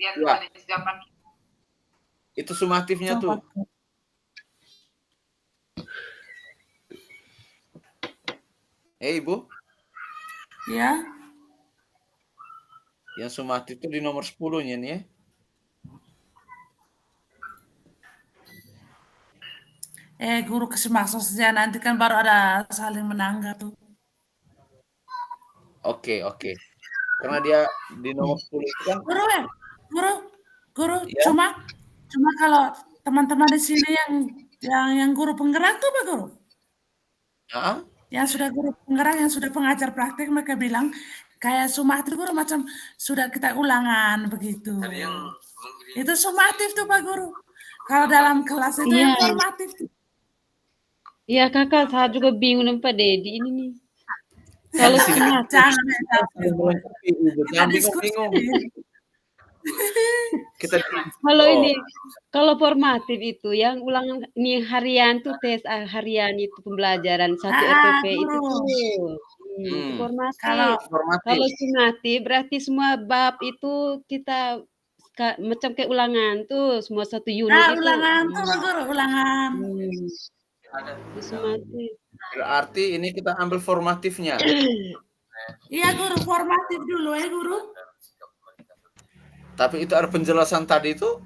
Ya. Itu sumatifnya tuh. Ibu. Ya. Yang sumatif itu di nomor 10-nya nih ya. Guru kasih masuk saja, nanti kan baru ada saling menanggap tuh. Oke. Karena dia di nomor 10 itu kan. Guru, ya? cuma kalau teman-teman di sini yang guru penggerak tuh Pak Guru. Yang sudah guru penggerak, yang sudah pengajar praktik, mereka bilang kayak sumatif Guru macam sudah kita ulangan begitu. Itu sumatif tuh Pak Guru. Kalau dalam kelas itu yang formatif tuh. Iya Kakak, saya juga bingung nih Pak Dedi ini nih. Kalau jangan bingung. Kalau ini, kalau formatif itu yang ulangan ini harian tuh tes harian itu pembelajaran 1 EPP itu formatif. Kalau sumatif berarti semua bab itu kita macam kayak ulangan tuh semua 1 unit itu. Ulangan tuh Guru, ulangan. Sumatif. Berarti ini kita ambil formatifnya. Iya guru, formatif dulu ya guru. Tapi itu ada penjelasan tadi itu.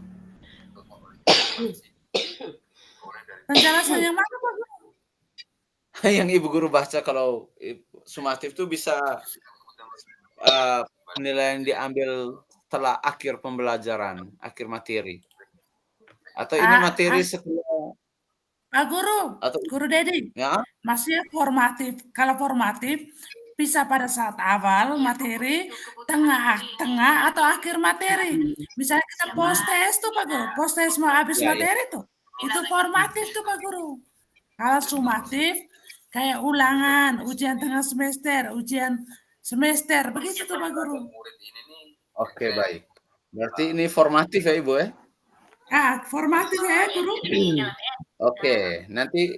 Penjelasan yang mana Pak Guru? Yang Ibu Guru baca kalau sumatif itu bisa penilaian diambil setelah akhir pembelajaran, akhir materi. Atau ini materi setelah Pak Guru, atau Guru Dedi, ya? masih formatif. Kalau formatif bisa pada saat awal materi, tengah atau akhir materi. Misalnya kita post test tuh Pak Guru, post test mau habis materi tuh, itu formatif tuh Pak Guru. Kalau sumatif kayak ulangan, ujian tengah semester, ujian semester, begitu tuh Pak Guru. Oke, baik. Berarti ini formatif ya Ibu ya? Formatif ya Guru. Oke, nanti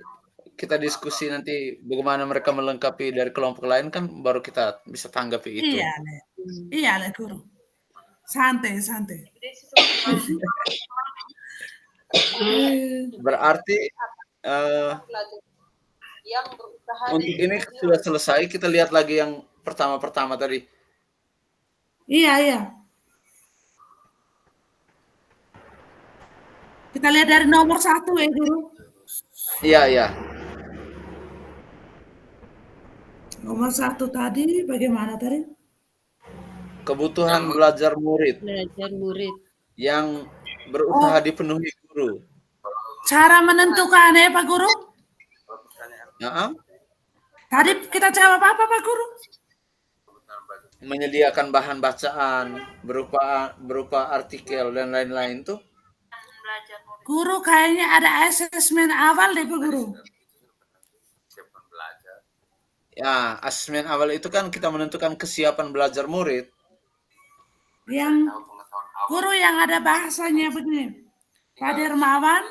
kita diskusi nanti bagaimana mereka melengkapi dari kelompok lain kan baru kita bisa tanggapi itu. Iya lah Guru. Santai. Berarti untuk ini sudah selesai, kita lihat lagi yang pertama tadi. Iya. Kita lihat dari nomor 1 ya Guru. Iya. Nomor 1 tadi bagaimana tadi? Kebutuhan belajar murid. Belajar murid. Yang berusaha dipenuhi guru. Cara menentukan ya Pak Guru? Tadi kita jawab apa Pak Guru? Menyediakan bahan bacaan berupa artikel dan lain-lain tuh. Guru kayaknya ada asesmen awal deh Pak Guru. Ya, asesmen awal itu kan kita menentukan kesiapan belajar murid. Yang guru yang ada bahasanya begini. Pak Dermawan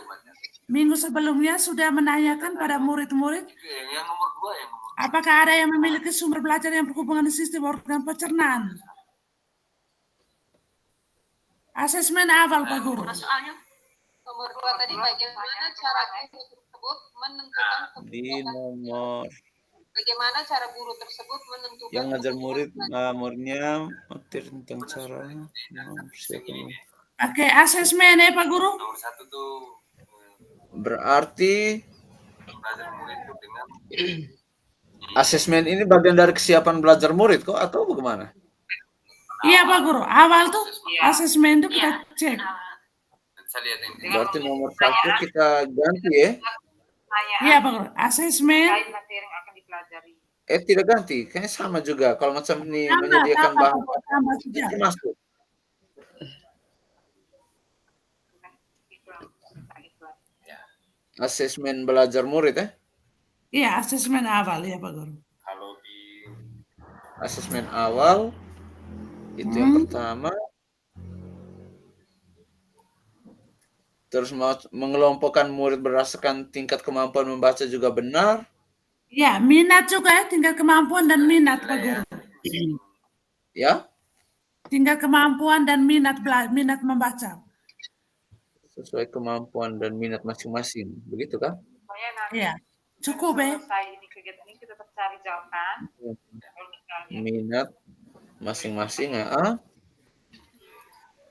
minggu sebelumnya sudah menanyakan pada murid-murid apakah ada yang memiliki sumber belajar yang berhubungan dengan sistem organ pencernaan. Asesmen awal Pak Guru. Nomor 2 tadi bagaimana cara guru tersebut menentukan bagaimana cara guru tersebut menentukan yang ngajar muridnya materi tentang cara Oke, asesmen ya Pak Guru. Nomor 1 tuh berarti asesmen ini bagian dari kesiapan belajar murid kok atau bagaimana? Iya Pak Guru, awal tuh asesmen itu kita cek. Berarti nomor 1 kita ganti ya? Iya Pak Guru, asesmen. Tidak ganti, kayaknya sama juga. Kalau macam ini menyediakan bahan masuk. Asesmen belajar murid ya? Iya, asesmen awal ya Pak Guru. Kalau di asesmen awal itu yang pertama. Terus mengelompokkan murid berdasarkan tingkat kemampuan membaca juga benar. Ya, minat juga ya, tingkat kemampuan dan minat Pak Guru. Ya? Tingkat kemampuan dan minat membaca. Sesuai kemampuan dan minat masing-masing, begitu kan? Iya, cukup ya. Selesai ini kegiatan ini kita tetap cari jawaban. Minat masing-masing ya.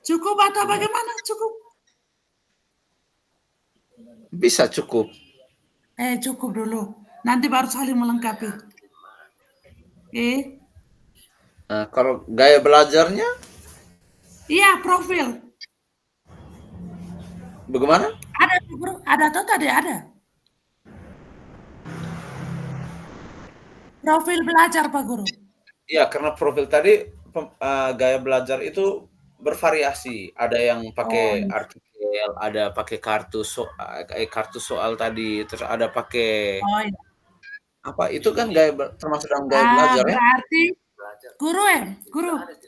Cukup atau bagaimana? Cukup? Bisa cukup. Cukup dulu. Nanti baru saling melengkapi. Nah, kalau gaya belajarnya? Iya, profil. Bagaimana? Ada, Guru. Ada atau tadi ada? Profil belajar, Pak Guru. Iya, karena profil tadi gaya belajar itu bervariasi. Ada yang pakai artikel, ada pakai kartu soal tadi, terus ada pakai apa? Itu kan gaya termasuk dalam gaya belajar ya? Berarti Guru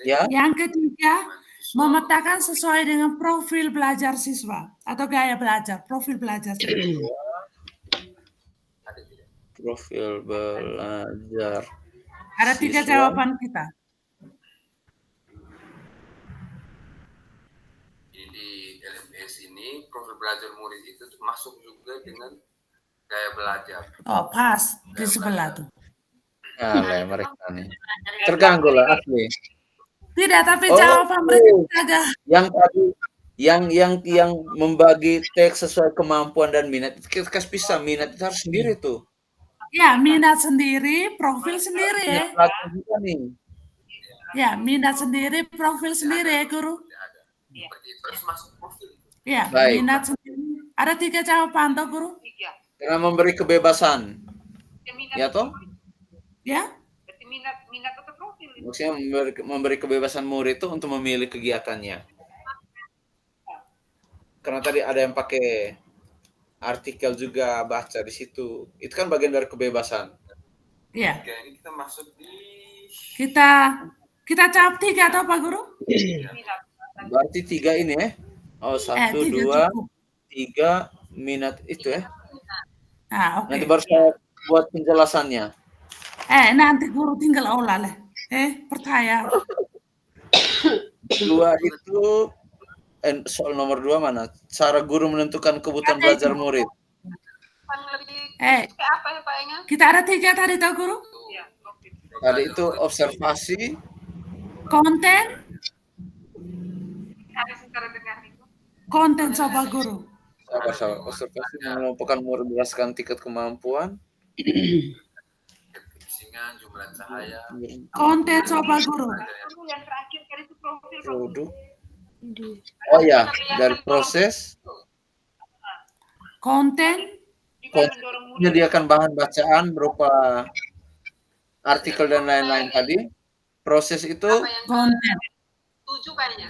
ya? Yang ketiga, memetakan sesuai dengan profil belajar siswa atau gaya belajar, profil belajar siswa. Profil belajar. Ada 3 jawaban kita. Di LMS ini profil belajar murid itu masuk juga dengan Gaya belajar. Oh, pas di sebelah tuh. Alah, mereka nih. Terganggu lah asli. Tidak, tapi Oh, jawaban mereka agak yang tadi yang membagi teks sesuai kemampuan dan minat, kita kasih bisa minat itu harus sendiri tuh. ya minat sendiri, profil sendiri ya. Pelajar juga nih. Ya, minat sendiri, profil sendiri ya, Guru. Terus masuk profil. Ya, Baik. minat sendiri. Ada 3 jawaban toh, Guru? Dengan memberi kebebasan. Ya toh? Ya? Berarti minat atau profil? Maksudnya memberi kebebasan murid itu untuk memilih kegiatannya. Karena tadi ada yang pakai artikel juga baca di situ. Itu kan bagian dari kebebasan. Iya. Ini kita masuk di Kita jawab 3 atau Pak Guru? Berarti 3 ini ya. Oh, 1, 2, 3 minat itu ya. Ah, oke. Nanti baru saya buat penjelasannya. Nanti Guru tinggal olah lah. Percaya. 2 itu soal nomor 2 mana? Cara guru menentukan kebutuhan belajar murid. Apa ya Pak Enga? Kita ada 3 tadi toh, Guru? Tadi itu observasi, konten, Ada secara dengar itu. konten Sobat Guru. sabar. Observasi mengelompokkan murid berdasarkan tingkat kemampuan. Kebisingan, jumlah cahaya. Konten Sobat Guru. Yang terakhir tadi itu profil. Produk. Oh ya, dari proses. Konten. Menyediakan bahan bacaan berupa artikel dan lain-lain tadi. Proses itu Konten. 7 kayaknya.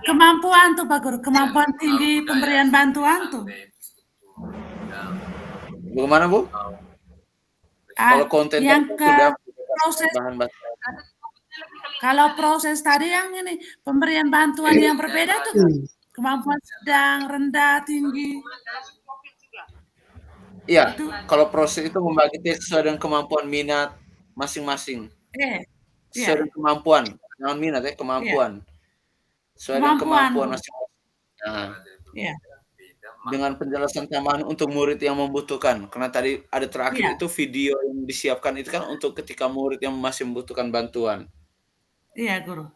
Kemampuan tuh Pak Guru, kemampuan tinggi pemberian bantuan tuh. Bagaimana Bu? Kalau konten yang sudah proses bahan bacaan. Kalau proses tadi yang ini pemberian bantuan yang berbeda tuh kemampuan sedang, rendah, tinggi. Iya, kalau proses itu membagi tes sesuai dengan kemampuan minat masing-masing. Sesuai dengan kemampuan, jangan minat ya, kemampuan. Sesuai dengan kemampuan masing-masing. Nah, dengan penjelasan tambahan untuk murid yang membutuhkan. Karena tadi ada terakhir itu video yang disiapkan itu kan untuk ketika murid yang masih membutuhkan bantuan. Iya, Guru.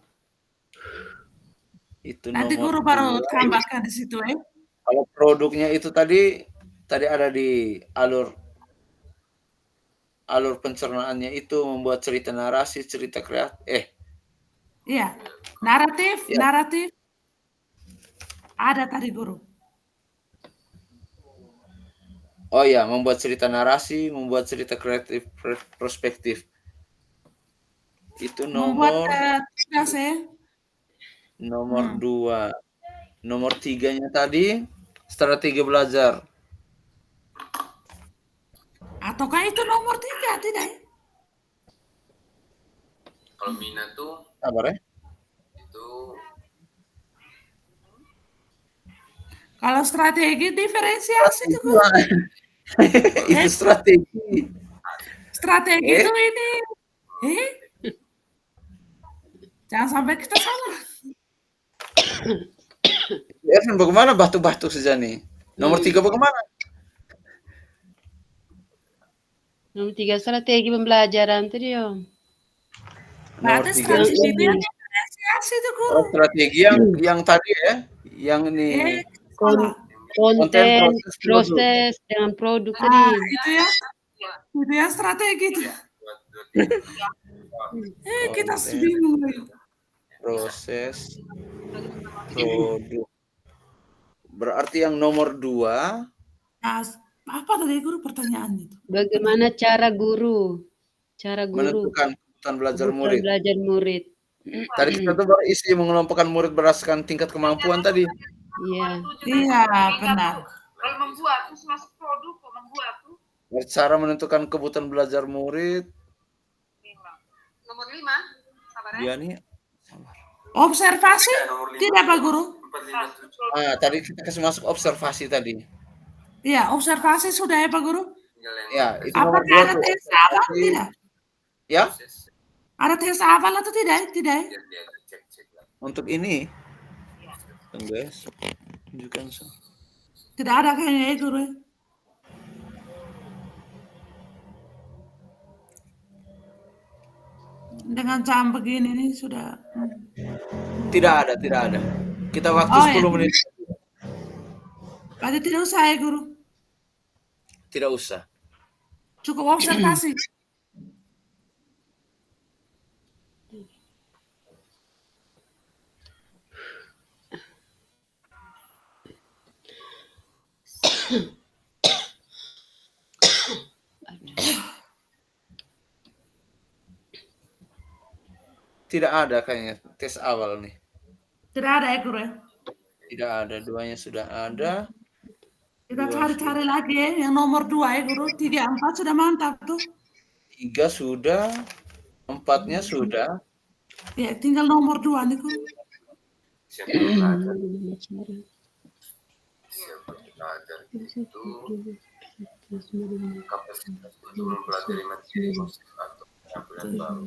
Itu nanti nomor Guru baru 2. tambahkan di situ ya. Kalau produknya itu tadi ada di alur pencernaannya itu membuat cerita narasi, cerita kreatif. Iya, naratif. Ada tadi Guru. Oh ya, membuat cerita narasi, membuat cerita kreatif prospektif. Itu nomor 2. Nomor 3-nya tadi strategi belajar. Ataukah itu nomor 3 tidak? Kalau minat tuh Sabar ya. Itu kalau strategi diferensiasi itu Guru. Itu strategi. Strategi itu ini. Jangan sampai kita salah. Ervan bagaimana batu-batu saja nih? Nomor 3 bagaimana? Nomor 3 strategi pembelajaran tadi Om. Berarti strategi itu yang diferensiasi itu Guru. Oh, strategi yang tadi ya, yang ini konten, proses dengan produk tadi. Itu ya strategi itu. Kita bingung. Proses, produk. Berarti yang nomor 2. Apa tadi Guru pertanyaannya itu? Bagaimana cara guru menentukan kebutuhan belajar murid. Tadi kita tuh baru isi mengelompokkan murid berdasarkan tingkat kemampuan tadi. Iya, benar. Kalau membuat terus masuk produk, membuat tuh. Cara menentukan kebutuhan belajar murid. Nomor 5. Sabar ya. Dia nih. Observasi? Tidak Pak Guru? Tadi kita kasih masuk observasi tadi. Iya, observasi sudah ya Pak Guru? Ya, itu apakah ada tes hafal atau tidak? Ya? Ada tes hafal atau tidak? Tidak. Untuk ini. Tunggu ya. Tunjukkan. Tidak ada kayaknya ya Guru. Dengan jam begini nih sudah. Tidak ada. Kita waktu 10 menit. Berarti tidak usah ya, Guru? Tidak usah. Cukup observasi. Tidak ada kayaknya tes awal nih. Tidak ada ya, Guru ya? Tidak ada, 2-nya sudah ada. Kita cari-cari lagi ya, yang nomor 2 ya, Guru. 3, 4 sudah mantap tuh. 3 sudah, 4-nya sudah. Ya, tinggal nomor 2 nih, Guru. Siapa belajar itu kapasitas untuk mempelajari materi atau penampilan baru.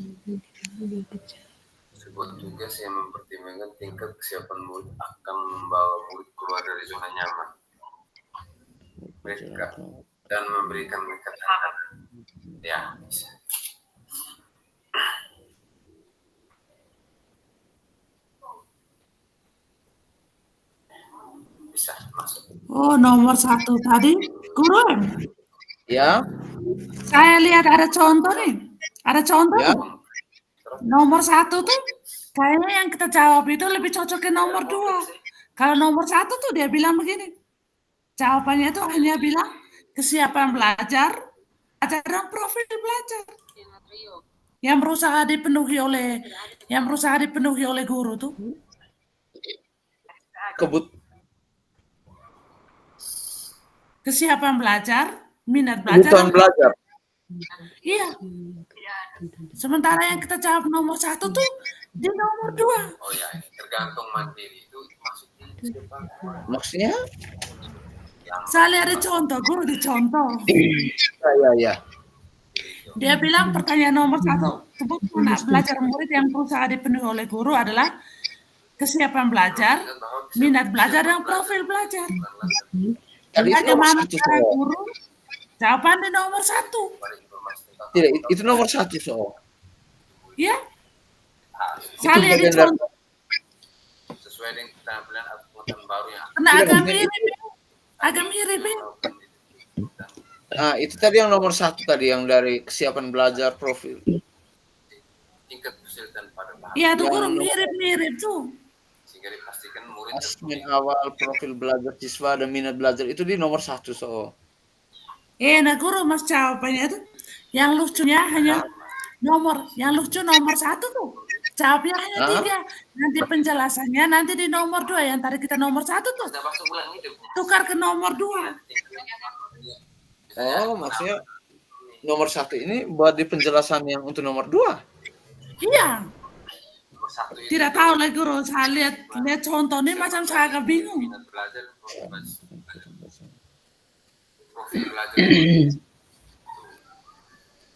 Sebuah tugas yang mempertimbangkan tingkat kesiapan murid akan membawa murid keluar dari zona nyaman mereka dan memberikan mereka tantangan. Ya, bisa. Bisa masuk. Oh, nomor 1 tadi, Guru. Ya. Saya lihat ada contoh nih. Ada contoh Ya. tuh. Nomor 1 tuh kayaknya yang kita jawab itu lebih cocok ke nomor 2. Kalau nomor 1 tuh dia bilang begini. Jawabannya itu hanya bilang kesiapan belajar dan profil belajar. Yang berusaha dipenuhi oleh guru tuh. Kesiapan belajar, minat belajar. Kebutuhan belajar. Iya. Sementara yang kita jawab nomor 1 tuh di nomor 2. Oh ya, tergantung mandiri itu maksudnya? Saya lihat di contoh, Guru di contoh. Ya. Dia bilang pertanyaan nomor 1, kebutuhan belajar murid yang berusaha dipenuhi oleh guru adalah kesiapan belajar, minat belajar, dan profil belajar. Bagaimana cara guru? Jawaban di nomor 1. Tidak, itu nomor 1 soal. Ya. Saya lihat di contoh. Sesuai dengan keterampilan atau pengetahuan baru yang agak mirip. Nah, itu tadi yang nomor 1 tadi yang dari kesiapan belajar profil. Tingkat kesulitan pada tahap. Iya, tuh Guru mirip tuh. Sehingga dipastikan murid asesmen awal, profil belajar siswa dan minat belajar itu di nomor 1 soal. Nah Guru, Mas jawabannya itu yang lucunya hanya nomor 1 tuh. Jawabnya hanya 3. Nanti penjelasannya nanti di nomor 2. Yang tadi kita nomor 1 tuh. Tukar ke nomor 2. Oh, maksudnya nomor 1 ini buat di penjelasan yang untuk nomor 2? Iya. Tidak tahu lagi Guru, saya lihat contohnya macam saya agak bingung.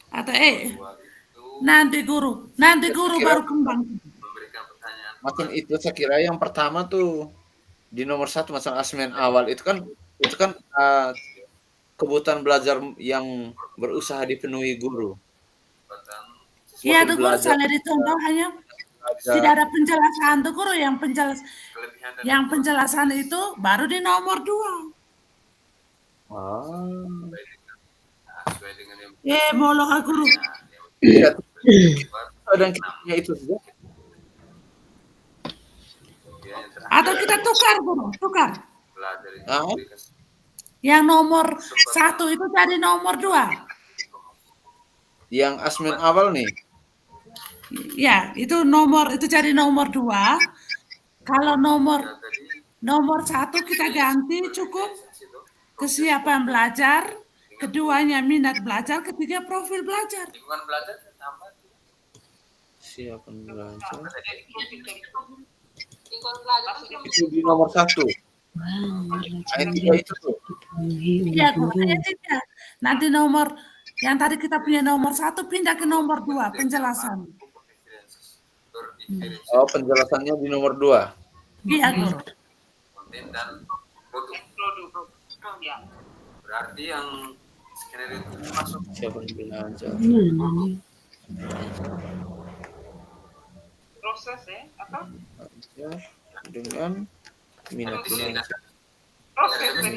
Atau nanti guru baru kembang. Macam itu saya kira yang pertama tuh di nomor 1 macam asesmen awal itu kan kebutuhan belajar yang berusaha dipenuhi guru. Iya tuh Guru, saya lihat di contoh hanya tidak ada penjelasan tuh Guru, yang penjelasan itu baru di nomor 2. Molok Guru. Dan kita itu juga. Atau kita tukar Guru, tukar. Yang nomor 1 itu jadi nomor 2. Yang asesmen awal nih. Ya, itu jadi nomor 2. Kalau nomor 1 kita ganti cukup kesiapan belajar, keduanya minat belajar, ketiga profil belajar. Kesiapan belajar. Itu di nomor 1. Itu tuh. Iya, nanti nomor yang tadi kita punya nomor 1 pindah ke nomor 2 penjelasan. Oh, penjelasannya di nomor 2. Iya, Guru. Berarti yang skenario itu masuk siapa belajar. proses ya, atau Ya, dengan minat-minat. proses tadi.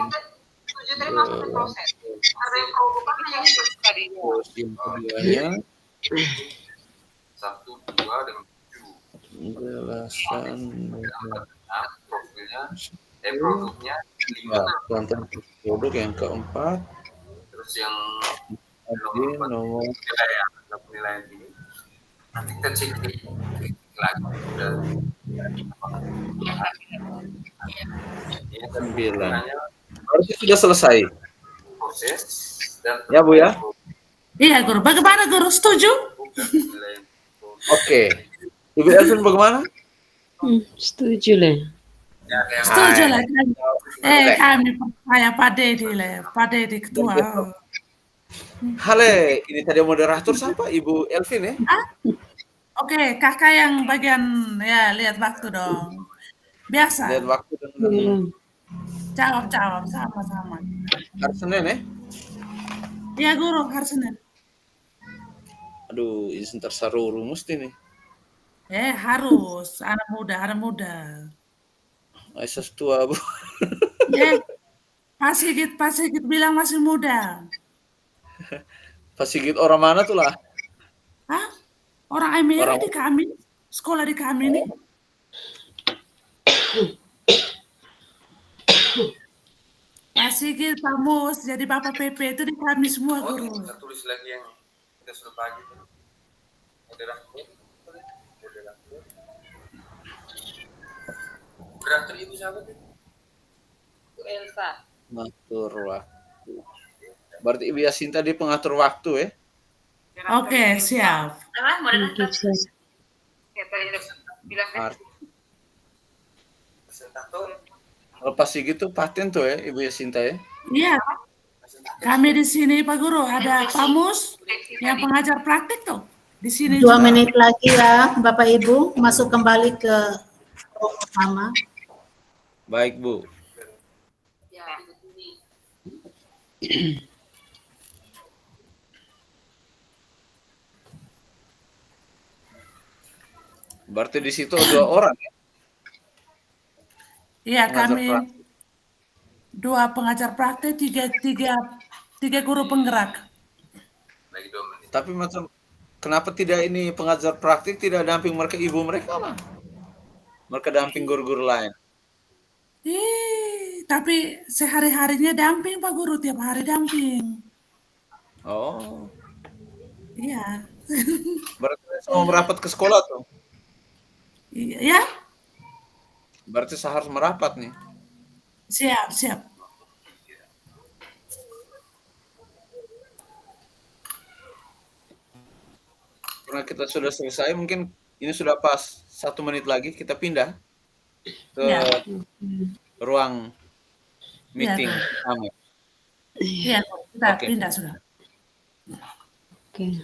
Tujuh tadi maksudnya proses. Ada yang provokasi yang itu tadi. Terus yang keduanya 1, 2 dengan 7. penjelasan Profilnya, produknya ya, contoh produk yang keempat. terus yang Tadi nomor penilaian ini nanti kita cek lagi udah ini 9. Harusnya sudah selesai. proses dan Ya, Bu ya? Iya, Guru. Bagaimana, Guru? Setuju? Oke. Ibu Elvin bagaimana? Setuju lah. Setuju lah. Kami percaya Pak Dedi lah. Pak Dedi ketua. Hale, ini tadi moderator siapa? Ibu Elvin ya? Oke, kakak yang bagian ya lihat waktu dong. Biasa. Lihat waktu dengan Jawab sama-sama. hari Senin ya? Iya, Guru, hari Senin. Aduh, ini sebentar saruru mesti nih. Harus. Anak muda. Aisyah tua, Bu. Pak Sigit bilang masih muda. Pak Sigit orang mana tuh lah? Hah? Orang Amerika di kami. Sekolah di kami nih. Pak Sigit, Pak Mus, jadi Bapak PP itu di kami semua, Guru. kita tulis lagi yang kita sudah pagi moderator ibu siapa tuh? Elsa. Mengatur waktu. Berarti Ibu Yasinta di pengatur waktu ya? Oke, siap. Apa? Moderator. Ya, tadi bilang presentator. Kalau Pak Sigit tuh paten tuh ya, Ibu Yasinta ya? Iya. Kami di sini, Pak Guru, ada Pak Mus yang pengajar praktik tuh. Di sini 2 menit lagi ya, Bapak Ibu, masuk kembali ke room utama. Baik, Bu. ya, Berarti di situ 2 orang ya? Iya, Pengajar kami praktik. 2 pengajar praktik, 3 guru penggerak. Lagi 2 menit. Tapi macam kenapa tidak ini pengajar praktik tidak damping mereka ibu mereka lah? Mereka damping guru-guru lain. Tapi sehari-harinya damping, Pak Guru, tiap hari damping. Oh, Iya. berarti semua merapat ke sekolah tuh. Iya, Berarti saya harus merapat nih. siap. Karena kita sudah selesai, mungkin ini sudah pas 1 menit lagi kita pindah ke ruang meeting utama. Iya, kita pindah sudah. Oke.